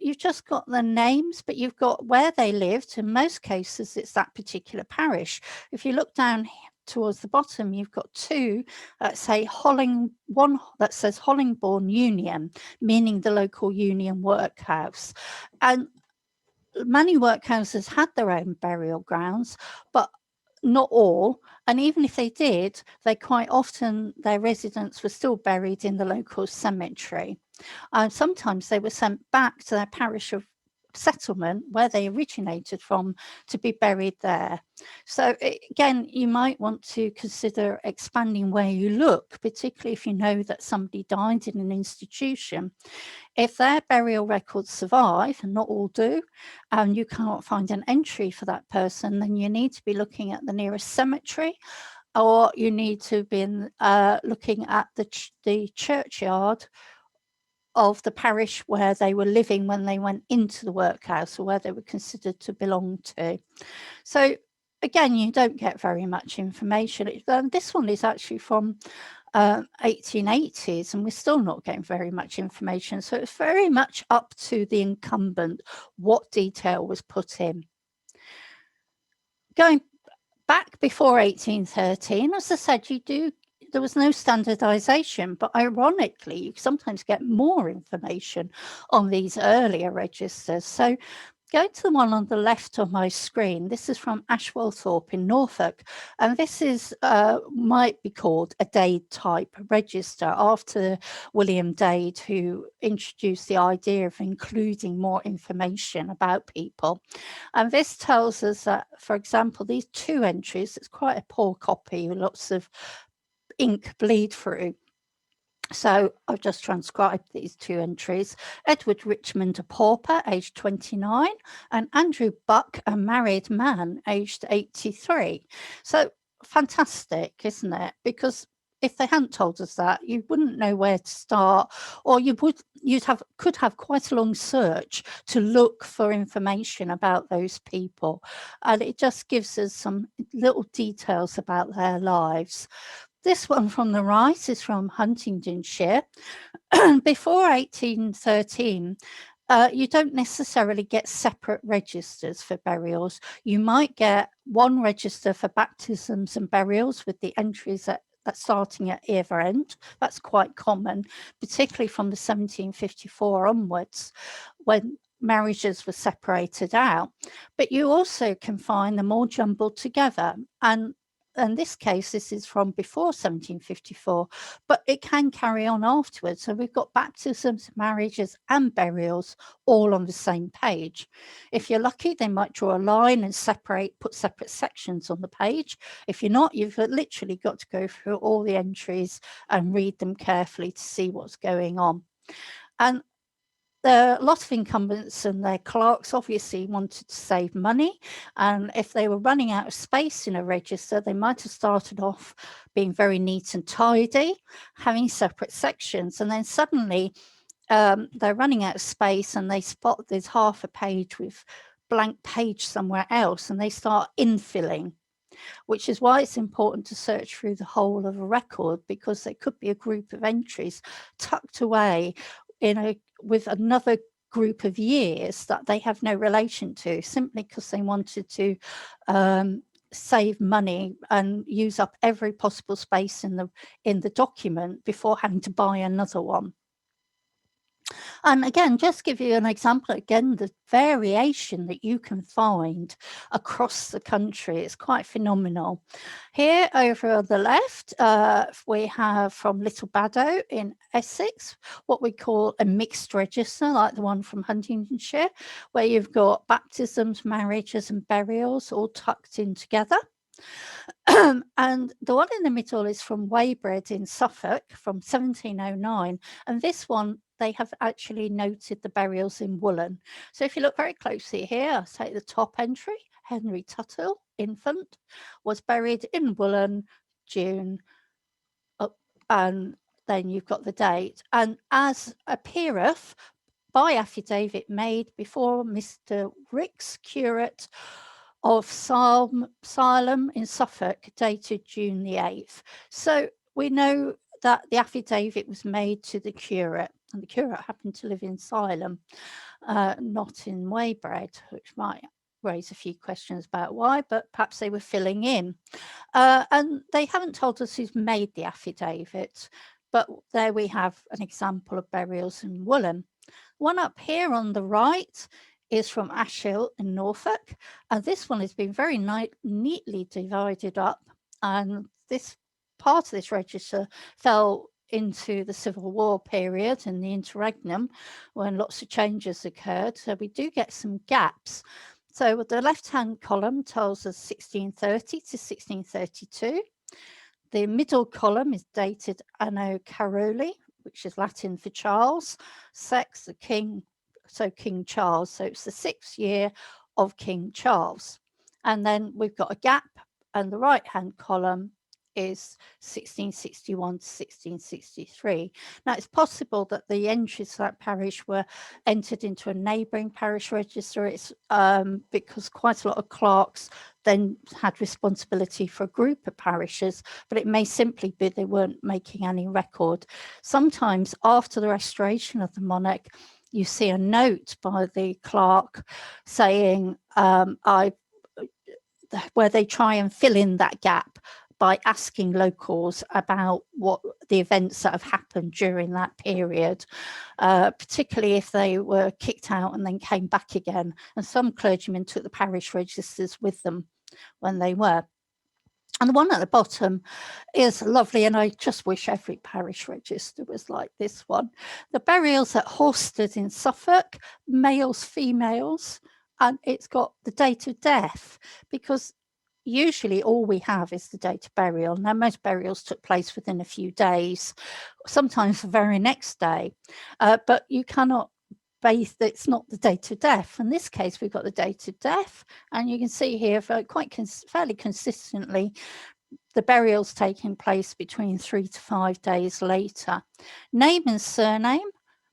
You've just got the names, but you've got where they lived. In most cases, it's that particular parish. If you look down towards the bottom, you've got two that say one that says Hollingbourne Union, meaning the local union workhouse. And many workhouses had their own burial grounds, but not all. And even if they did, they quite often, their residents were still buried in the local cemetery. Sometimes they were sent back to their parish of settlement where they originated from to be buried there. So again, you might want to consider expanding where you look, particularly if you know that somebody died in an institution. If their burial records survive, and not all do, and you cannot find an entry for that person, then you need to be looking at the nearest cemetery, or you need to be looking at the churchyard of the parish where they were living when they went into the workhouse, or where they were considered to belong to. So again, you don't get very much information. This one is actually from 1880s, and we're still not getting very much information. So it's very much up to the incumbent what detail was put in. Going back before 1813, as I said, there was no standardization, but ironically, you sometimes get more information on these earlier registers. So go to the one on the left of my screen. This is from Ashwellthorpe in Norfolk, and this is might be called a Dade type register, after William Dade, who introduced the idea of including more information about people. And this tells us that, for example, these two entries, it's quite a poor copy with lots of ink bleed through. So I've just transcribed these two entries. Edward Richmond, a pauper, aged 29, and Andrew Buck, a married man, aged 83. So fantastic, isn't it? Because if they hadn't told us that, you wouldn't know where to start, or could have quite a long search to look for information about those people. And it just gives us some little details about their lives. This one from the right is from Huntingdonshire. Before 1813, you don't necessarily get separate registers for burials. You might get one register for baptisms and burials with the entries starting at either end. That's quite common, particularly from the 1754 onwards, when marriages were separated out. But you also can find them all jumbled together. And in this case, this is from before 1754, but it can carry on afterwards. So we've got baptisms, marriages, and burials all on the same page. If you're lucky, they might draw a line and put separate sections on the page. If you're not, you've literally got to go through all the entries and read them carefully to see what's going on. And a lot of incumbents and their clerks obviously wanted to save money, and if they were running out of space in a register, they might have started off being very neat and tidy, having separate sections, and then suddenly they're running out of space and they spot there's half a page with blank page somewhere else, and they start infilling, which is why it's important to search through the whole of a record, because there could be a group of entries tucked away with another group of years that they have no relation to, simply because they wanted to save money and use up every possible space in the document before having to buy another one. And again, just give you an example, again, the variation that you can find across the country is quite phenomenal. Here over on the left, we have from Little Baddow in Essex, what we call a mixed register, like the one from Huntingdonshire, where you've got baptisms, marriages and burials all tucked in together. And the one in the middle is from Weybred in Suffolk from 1709. And this one, they have actually noted the burials in woolen. So if you look very closely here, I'll take the top entry, Henry Tuttle, infant, was buried in woolen, June, and then you've got the date. And as appeareth by affidavit made before Mr. Ricks, curate of Salem in Suffolk, dated June the 8th. So we know that the affidavit was made to the curate, and the curate happened to live in Salem, not in Weybred, which might raise a few questions about why, but perhaps they were filling in. And they haven't told us who's made the affidavit, but there we have an example of burials in woolen. One up here on the right is from Ashill in Norfolk, and this one has been very neatly divided up, and this part of this register fell into the Civil War period and the interregnum, when lots of changes occurred, so we do get some gaps. So the left-hand column tells us 1630 to 1632. The middle column is dated Anno Caroli, which is Latin for Charles, sex, the king, so King Charles, so it's the 6th year of King Charles. And then we've got a gap, and the right-hand column is 1661 to 1663. Now, it's possible that the entries for that parish were entered into a neighbouring parish register. It's because quite a lot of clerks then had responsibility for a group of parishes, but it may simply be they weren't making any record. Sometimes after the restoration of the monarch, you see a note by the clerk saying, where they try and fill in that gap by asking locals about what the events that have happened during that period, particularly if they were kicked out and then came back again. And some clergymen took the parish registers with them when they were. And the one at the bottom is lovely, and I just wish every parish register was like this one. The burials at Horsted in Suffolk, males, females, and it's got the date of death, because usually all we have is the date of burial. Now, most burials took place within a few days, sometimes the very next day, but you cannot base that it's not the date of death. In this case, we've got the date of death, and you can see here for fairly consistently the burials taking place between 3 to 5 days later. Name and surname,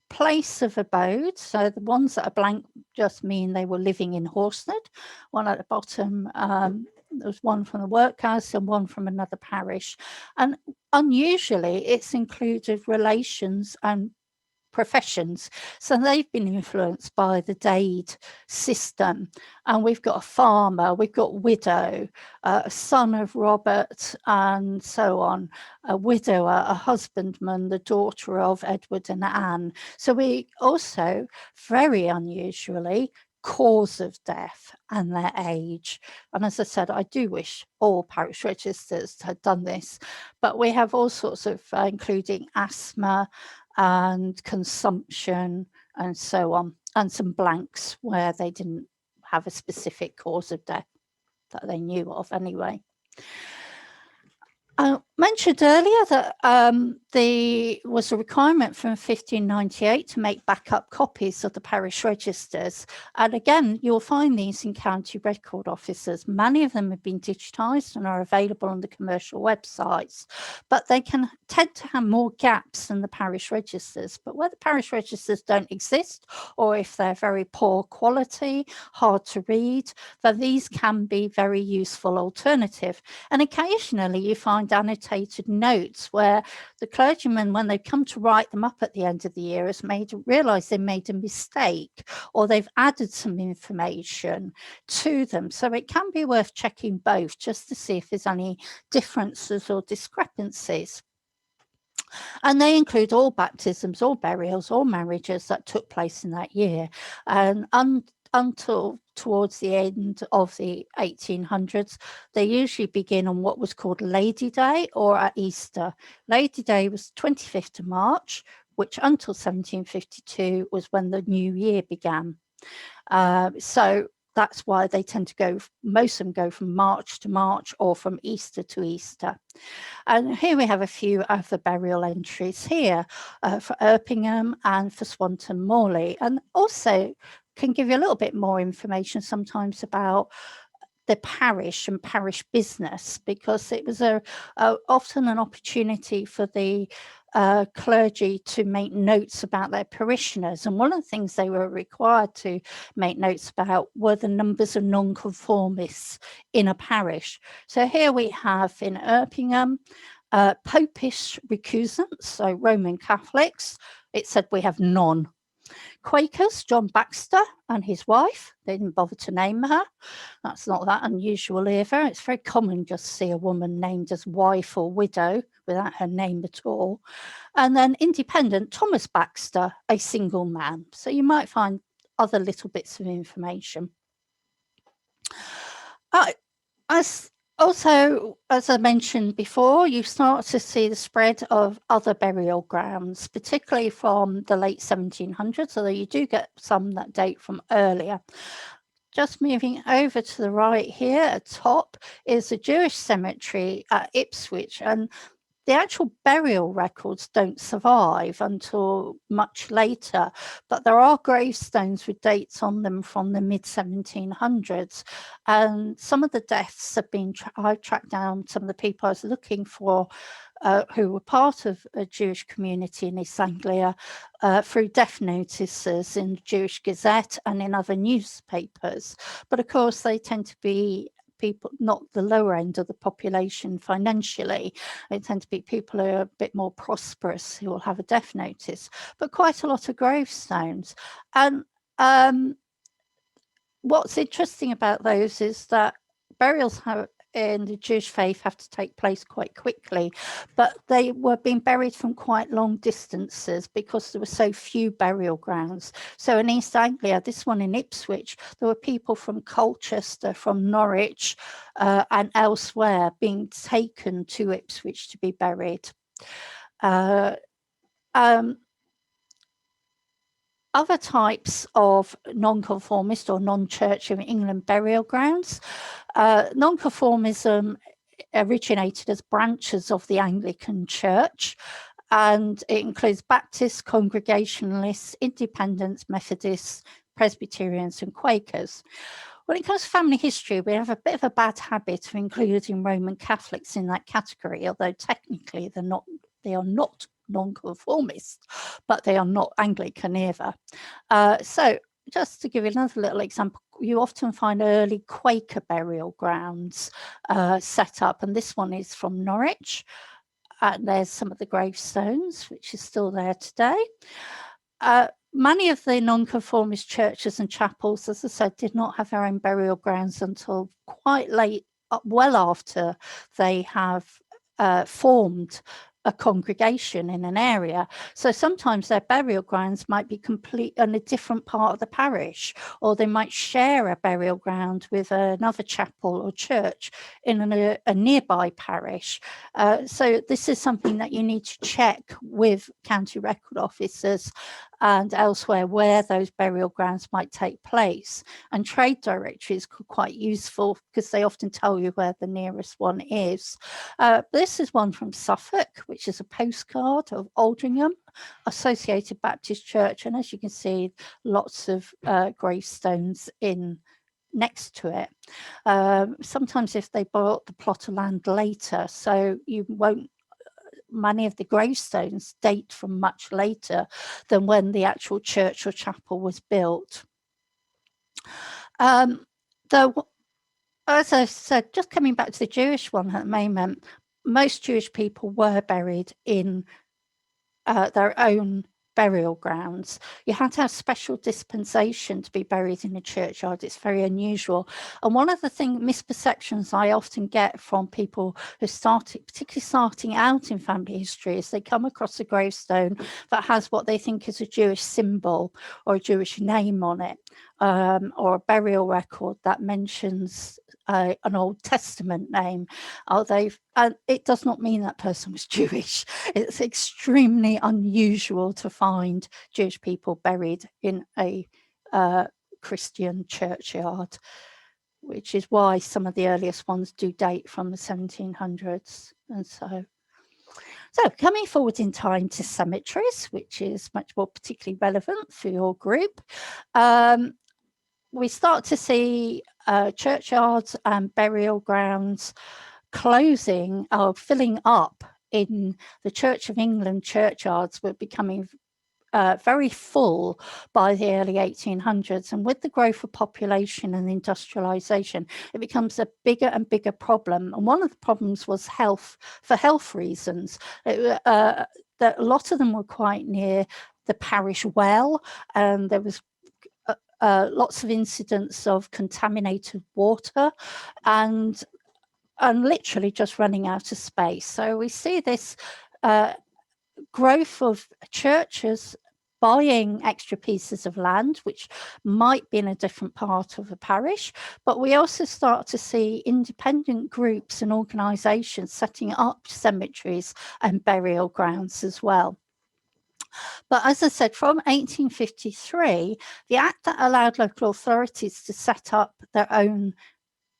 place of abode. So the ones that are blank just mean they were living in Horsted. One at the bottom, there was one from the workhouse and one from another parish. And unusually, it's included relations and professions. So they've been influenced by the Dade system. And we've got a farmer, we've got widow, a son of Robert, and so on, a widower, a husbandman, the daughter of Edward and Anne. So we also, very unusually, cause of death and their age. And as I said, I do wish all parish registers had done this, but we have all sorts of, including asthma and consumption and so on, and some blanks where they didn't have a specific cause of death that they knew of anyway. I mentioned earlier that there was a requirement from 1598 to make backup copies of the parish registers. And again, you'll find these in county record offices. Many of them have been digitised and are available on the commercial websites, but they can tend to have more gaps than the parish registers. But where the parish registers don't exist, or if they're very poor quality, hard to read, then these can be very useful alternative. And occasionally you find annotated notes where the clergyman, when they come to write them up at the end of the year, has realised they made a mistake, or they've added some information to them. So it can be worth checking both just to see if there's any differences or discrepancies. And they include all baptisms, all burials, all marriages that took place in that year. And until towards the end of the 1800s, they usually begin on what was called Lady Day or at Easter. Lady Day was 25th of March, which until 1752 was when the new year began. So that's why they tend to go, most of them go from March to March or from Easter to Easter. And here we have a few of the burial entries here for Erpingham and for Swanton Morley, and also can give you a little bit more information sometimes about the parish and parish business, because it was often an opportunity for the clergy to make notes about their parishioners. And one of the things they were required to make notes about were the numbers of nonconformists in a parish. So here we have in Erpingham, Popish recusants, so Roman Catholics. It said we have none. Quakers, John Baxter and his wife, they didn't bother to name her. That's not that unusual either. It's very common just to see a woman named as wife or widow without her name at all. And then independent, Thomas Baxter, a single man. So you might find other little bits of information. Also, as I mentioned before, you start to see the spread of other burial grounds, particularly from the late 1700s, although you do get some that date from earlier. Just moving over to the right here at top is the Jewish cemetery at Ipswich, and the actual burial records don't survive until much later, but there are gravestones with dates on them from the mid-1700s. And some of the deaths have been, I've tracked down some of the people I was looking for who were part of a Jewish community in East Anglia through death notices in the Jewish Gazette and in other newspapers. But of course, they tend to be people, not the lower end of the population financially. They tend to be people who are a bit more prosperous who will have a death notice, but quite a lot of gravestones. And what's interesting about those is that burials in the Jewish faith have to take place quite quickly, but they were being buried from quite long distances because there were so few burial grounds. So in East Anglia, this one in Ipswich, there were people from Colchester, from Norwich and elsewhere being taken to Ipswich to be buried. Other types of nonconformist or non-Church of England burial grounds. Nonconformism originated as branches of the Anglican Church, and it includes Baptists, Congregationalists, Independents, Methodists, Presbyterians and Quakers. When it comes to family history, we have a bit of a bad habit of including Roman Catholics in that category, although technically they are not nonconformist, but they are not Anglican either. So just to give you another little example, you often find early Quaker burial grounds set up, and this one is from Norwich. And there's some of the gravestones, which is still there today. Many of the nonconformist churches and chapels, as I said, did not have their own burial grounds until quite late, well after they have formed a congregation in an area. So sometimes their burial grounds might be complete in a different part of the parish, or they might share a burial ground with another chapel or church in a nearby parish. So this is something that you need to check with county record officers and elsewhere where those burial grounds might take place. And trade directories are quite useful because they often tell you where the nearest one is. This is one from Suffolk, which is a postcard of Aldringham, Associated Baptist Church. And as you can see, lots of gravestones in next to it. Sometimes if they bought the plot of land later, so you won't, many of the gravestones date from much later than when the actual church or chapel was built. Though, as I said, just coming back to the Jewish one at the moment, most Jewish people were buried in their own burial grounds. You had to have special dispensation to be buried in a churchyard. It's very unusual. And one of the misperceptions I often get from people who particularly starting out in family history, is they come across a gravestone that has what they think is a Jewish symbol or a Jewish name on it, or a burial record that mentions an Old Testament name. And it does not mean that person was Jewish. It's extremely unusual to find Jewish people buried in a Christian churchyard, which is why some of the earliest ones do date from the 1700s. And so coming forward in time to cemeteries, which is much more particularly relevant for your group, we start to see churchyards and burial grounds closing or filling up in the Church of England churchyards. Were becoming very full by the early 1800s. And with the growth of population and industrialization, it becomes a bigger and bigger problem. And one of the problems was for health reasons. That a lot of them were quite near the parish well, and there was lots of incidents of contaminated water and literally just running out of space. So we see this growth of churches buying extra pieces of land, which might be in a different part of the parish, but we also start to see independent groups and organisations setting up cemeteries and burial grounds as well. But as I said, from 1853, the act that allowed local authorities to set up their own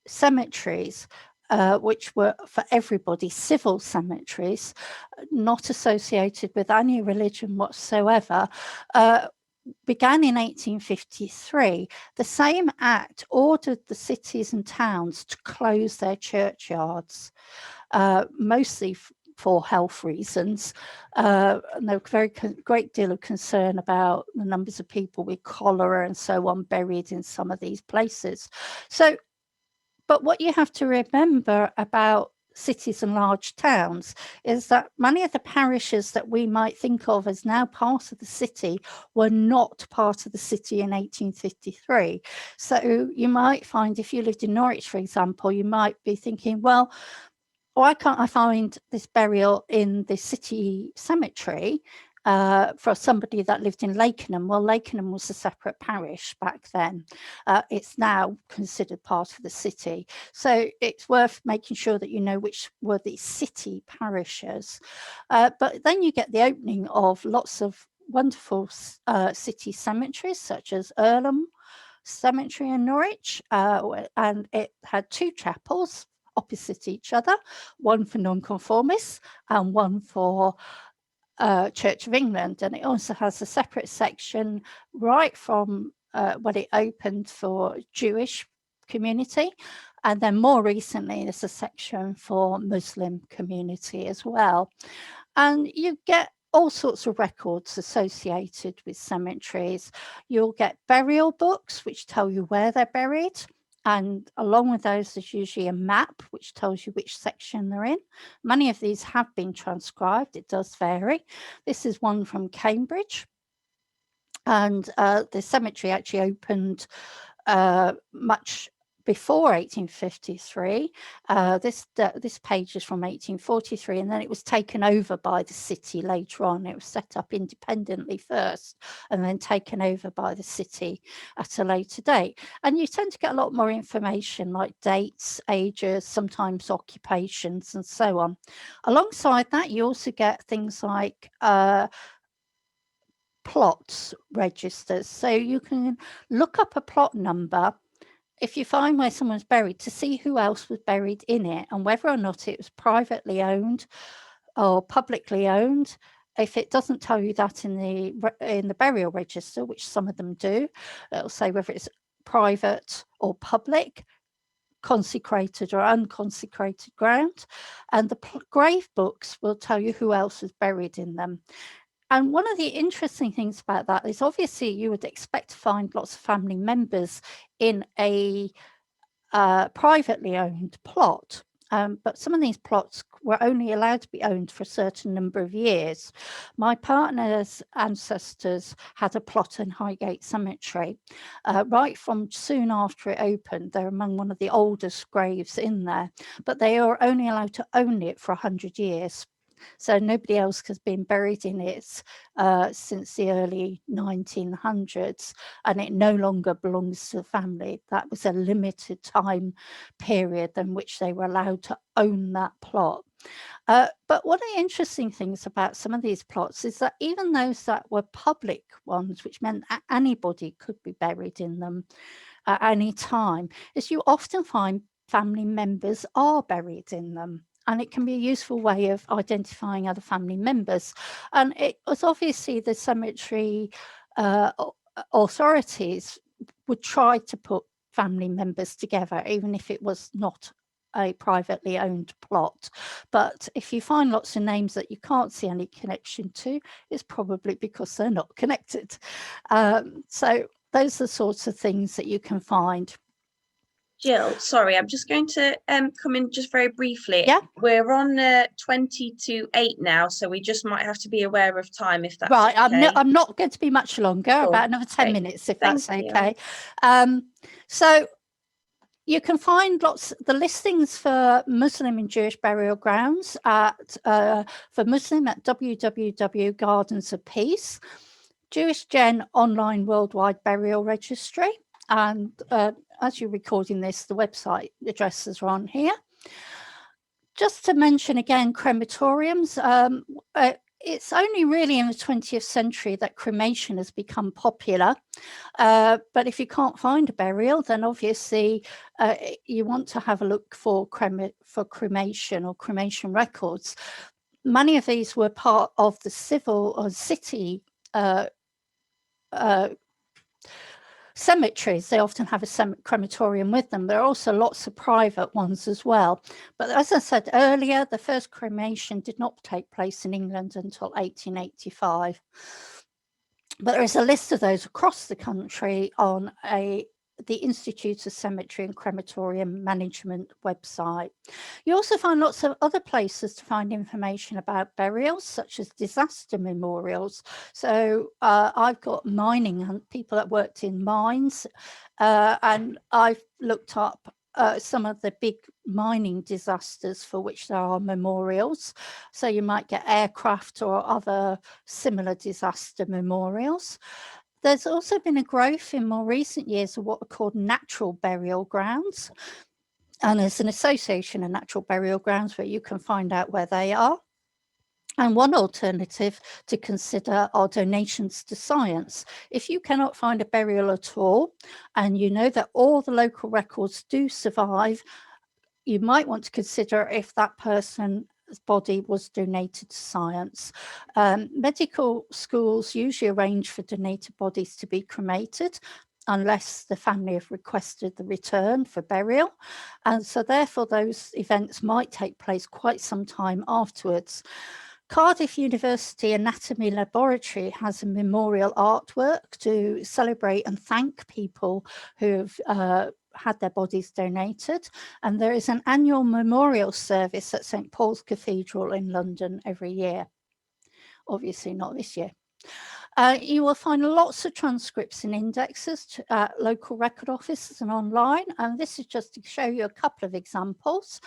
cemeteries, which were for everybody, civil cemeteries, not associated with any religion whatsoever, began in 1853. The same act ordered the cities and towns to close their churchyards, mostly for health reasons. And there was a great deal of concern about the numbers of people with cholera and so on buried in some of these places. But what you have to remember about cities and large towns is that many of the parishes that we might think of as now part of the city were not part of the city in 1853. So you might find, if you lived in Norwich, for example, you might be thinking, well, why can't I find this burial in the city cemetery for somebody that lived in Lakenham? Well, Lakenham was a separate parish back then. It's now considered part of the city. So it's worth making sure that you know which were the city parishes. But then you get the opening of lots of wonderful city cemeteries, such as Earlham Cemetery in Norwich, and it had two chapels opposite each other, one for nonconformists and one for Church of England. And it also has a separate section right from when it opened for Jewish community. And then more recently, there's a section for Muslim community as well. And you get all sorts of records associated with cemeteries. You'll get burial books, which tell you where they're buried. And along with those, there's usually a map, which tells you which section they're in. Many of these have been transcribed. It does vary. This is one from Cambridge. And the cemetery actually opened much before 1853. This page is from 1843, and then it was taken over by the city later on. It was set up independently first and then taken over by the city at a later date. And you tend to get a lot more information like dates, ages, sometimes occupations, and so on. Alongside that, you also get things like plots registers. So you can look up a plot number if you find where someone's buried to see who else was buried in it and whether or not it was privately owned or publicly owned. If it doesn't tell you that in the burial register, which some of them do, it'll say whether it's private or public, consecrated or unconsecrated ground. And the grave books will tell you who else was buried in them. And one of the interesting things about that is obviously you would expect to find lots of family members in a privately owned plot. But some of these plots were only allowed to be owned for a certain number of years. My partner's ancestors had a plot in Highgate Cemetery. Right from soon after it opened, they're among one of the oldest graves in there, but they are only allowed to own it for 100 years. So nobody else has been buried in it since the early 1900s, and it no longer belongs to the family. That was a limited time period in which they were allowed to own that plot. But one of the interesting things about some of these plots is that even those that were public ones, which meant anybody could be buried in them at any time, is you often find family members are buried in them. And it can be a useful way of identifying other family members. And it was obviously the cemetery authorities would try to put family members together, even if it was not a privately owned plot. But if you find lots of names that you can't see any connection to, it's probably because they're not connected. So those are the sorts of things that you can find. Jill, sorry, I'm just going to come in just very briefly. Yeah. We're on 20 to 8 now, so we just might have to be aware of time if that's right. okay. I'm not going to be much longer, Cool. about another 10 Okay. minutes, if Thank that's you. okay. So you can find the listings for Muslim and Jewish burial grounds for Muslim at www. Gardens of Peace, Jewish Gen online worldwide burial registry, and as you're recording this, the website addresses are on here. Just to mention again, crematoriums. It's only really in the 20th century that cremation has become popular. But if you can't find a burial, then obviously you want to have a look for cremation or cremation records. Many of these were part of the civil or city cemeteries. They often have a crematorium with them. There are also lots of private ones as well. But as I said earlier, the first cremation did not take place in England until 1885. But there is a list of those across the country on the Institute of Cemetery and Crematorium Management website. You also find lots of other places to find information about burials, such as disaster memorials. So I've got mining and people that worked in mines, and I've looked up some of the big mining disasters for which there are memorials. So you might get aircraft or other similar disaster memorials. There's also been a growth in more recent years of what are called natural burial grounds. And there's an association of natural burial grounds where you can find out where they are. And one alternative to consider are donations to science. If you cannot find a burial at all, and you know that all the local records do survive, you might want to consider if that person's body was donated to science. Medical schools usually arrange for donated bodies to be cremated. unless the family have requested the return for burial. And so therefore those events might take place quite some time afterwards. Cardiff University Anatomy Laboratory has a memorial artwork to celebrate and thank people who have had their bodies donated. And there is an annual memorial service at St Paul's Cathedral in London every year. Obviously not this year. You will find lots of transcripts and indexes at local record offices and online. And this is just to show you a couple of examples.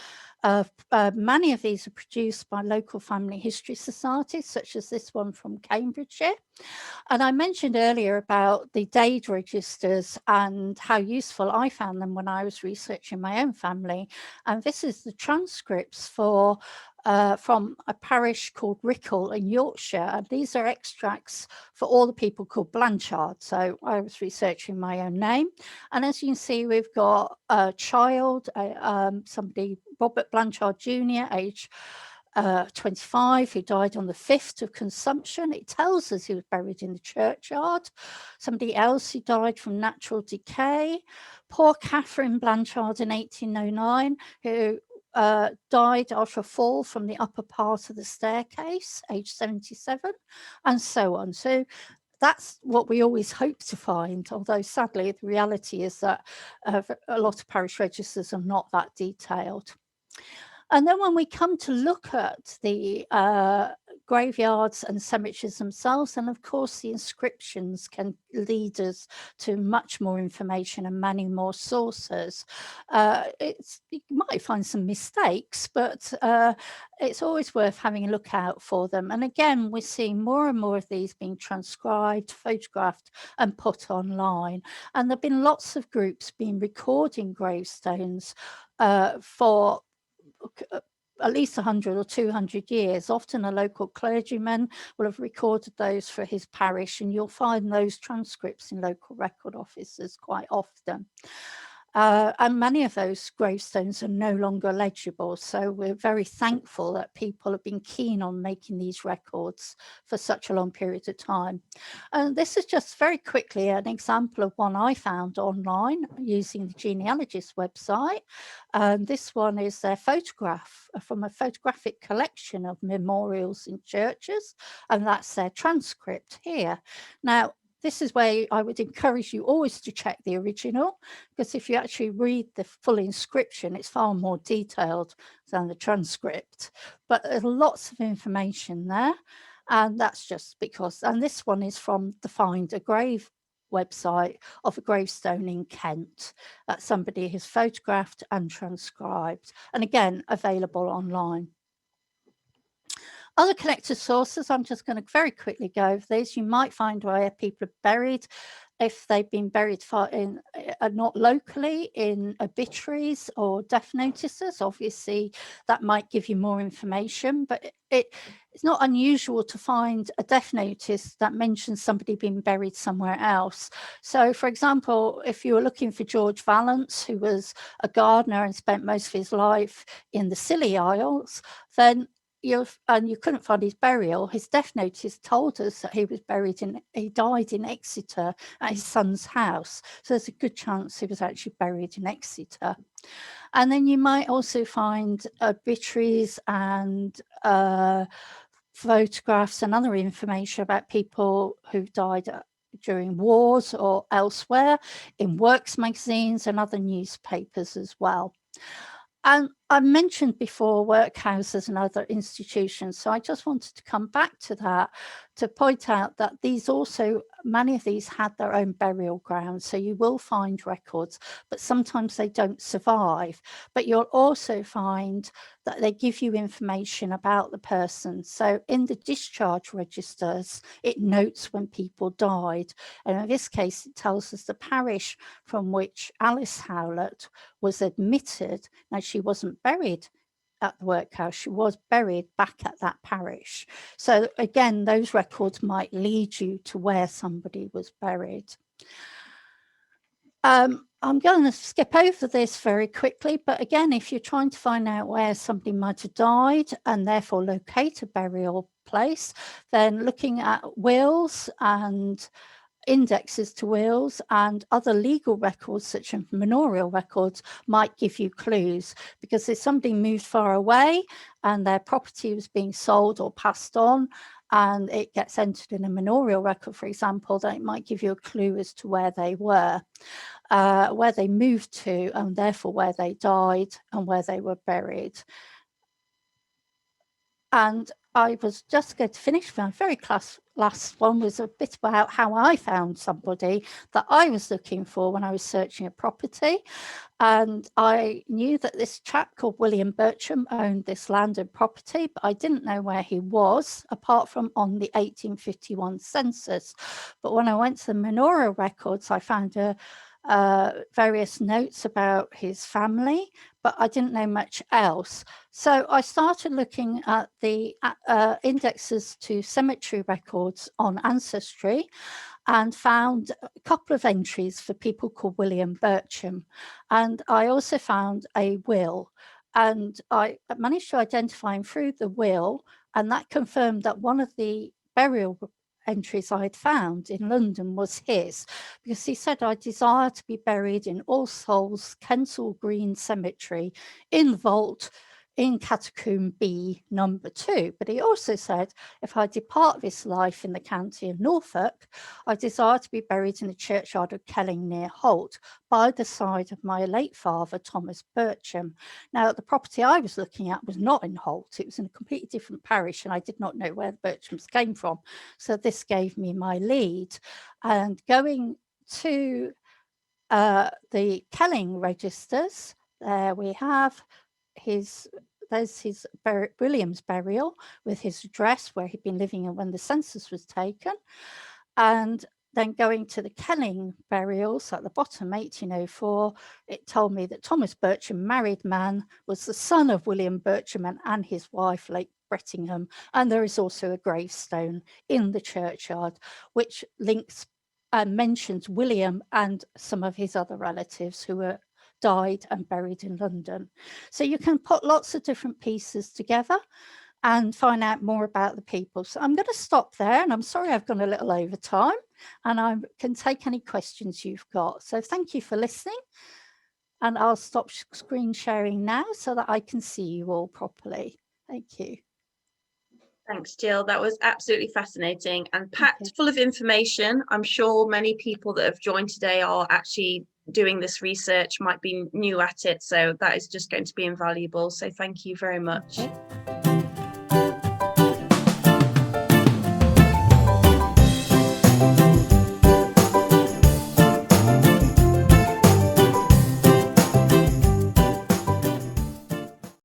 Many of these are produced by local family history societies, such as this one from Cambridgeshire. And I mentioned earlier about the deed registers and how useful I found them when I was researching my own family. And this is the transcripts for from a parish called Rickle in Yorkshire. And these are extracts for all the people called Blanchard. So I was researching my own name. And as you can see, we've got a child, somebody, Robert Blanchard Jr., age 25, who died on the 5th of consumption. It tells us he was buried in the churchyard. Somebody else who died from natural decay. Poor Catherine Blanchard in 1809, who died after a fall from the upper part of the staircase, age 77, and so on. So that's what we always hope to find, although sadly the reality is that a lot of parish registers are not that detailed. And then when we come to look at the graveyards and cemeteries themselves, and of course the inscriptions can lead us to much more information and many more sources. You might find some mistakes, but it's always worth having a look out for them. And again, we're seeing more and more of these being transcribed, photographed and put online. And there have been lots of groups been recording gravestones for at least 100 or 200 years. Often a local clergyman will have recorded those for his parish, and you'll find those transcripts in local record offices quite often. And many of those gravestones are no longer legible. So we're very thankful that people have been keen on making these records for such a long period of time. And this is just very quickly an example of one I found online using the genealogist website. And this one is their photograph from a photographic collection of memorials in churches. And that's their transcript here. Now, this is where I would encourage you always to check the original, because if you actually read the full inscription, it's far more detailed than the transcript. But there's lots of information there. And that's just because, and this one is from the Find a Grave website of a gravestone in Kent that somebody has photographed and transcribed. And again, available online. Other collected sources, I'm just going to very quickly go over these. You might find where people are buried, if they've been buried not locally, in obituaries or death notices. Obviously, that might give you more information, but it's not unusual to find a death notice that mentions somebody being buried somewhere else. So, for example, if you were looking for George Vallance, who was a gardener and spent most of his life in the Scilly Isles, then you couldn't find his burial, his death notice told us that he died in Exeter at his son's house. So there's a good chance he was actually buried in Exeter. And then you might also find obituaries and photographs and other information about people who died during wars or elsewhere in works magazines and other newspapers as well. And I mentioned before workhouses and other institutions, so I just wanted to come back to that to point out that many of these had their own burial grounds, so you will find records, but sometimes they don't survive. But you'll also find that they give you information about the person. So in the discharge registers, it notes when people died. And in this case, it tells us the parish from which Alice Howlett was admitted. Now, she wasn't buried at the workhouse, she was buried back at that parish. So again, those records might lead you to where somebody was buried. I'm going to skip over this very quickly, but again, if you're trying to find out where somebody might have died and therefore locate a burial place, then looking at wills and indexes to wills and other legal records such as manorial records might give you clues, because if somebody moved far away and their property was being sold or passed on and it gets entered in a manorial record, for example, then it might give you a clue as to where they were, where they moved to, and therefore where they died and where they were buried. And I was just going to finish. My very last one was a bit about how I found somebody that I was looking for when I was searching a property. And I knew that this chap called William Bertram owned this land and property, but I didn't know where he was, apart from on the 1851 census. But when I went to the manorial records, I found various notes about his family, but I didn't know much else. So I started looking at the indexes to cemetery records on Ancestry and found a couple of entries for people called William Bertram. And I also found a will, and I managed to identify him through the will, and that confirmed that one of the burial entries I had found in London was his, because he said, I desire to be buried in All Souls Kensal Green Cemetery in vault in Catacomb B number 2. But he also said, if I depart this life in the county of Norfolk, I desire to be buried in the churchyard of Kelling near Holt, by the side of my late father, Thomas Bertram. Now, the property I was looking at was not in Holt. It was in a completely different parish, and I did not know where the Bertrams came from. So this gave me my lead. And going to the Kelling registers, there we have there's his William's burial with his address where he'd been living when the census was taken. And then going to the Kelling burials at the bottom, 1804, it told me that Thomas Bertram, married man, was the son of William Bertram and his wife, late Brettingham. And there is also a gravestone in the churchyard, which links and mentions William and some of his other relatives who were died and buried in London. So you can put lots of different pieces together and find out more about the people. So I'm going to stop there, and I'm sorry I've gone a little over time, and I can take any questions you've got. So thank you for listening, and I'll stop screen sharing now so that I can see you all properly. Thank you. Thanks, Jill. That was absolutely fascinating and packed full of information. I'm sure many people that have joined today are actually doing this research, might be new at it. So that is just going to be invaluable. So thank you very much. Okay.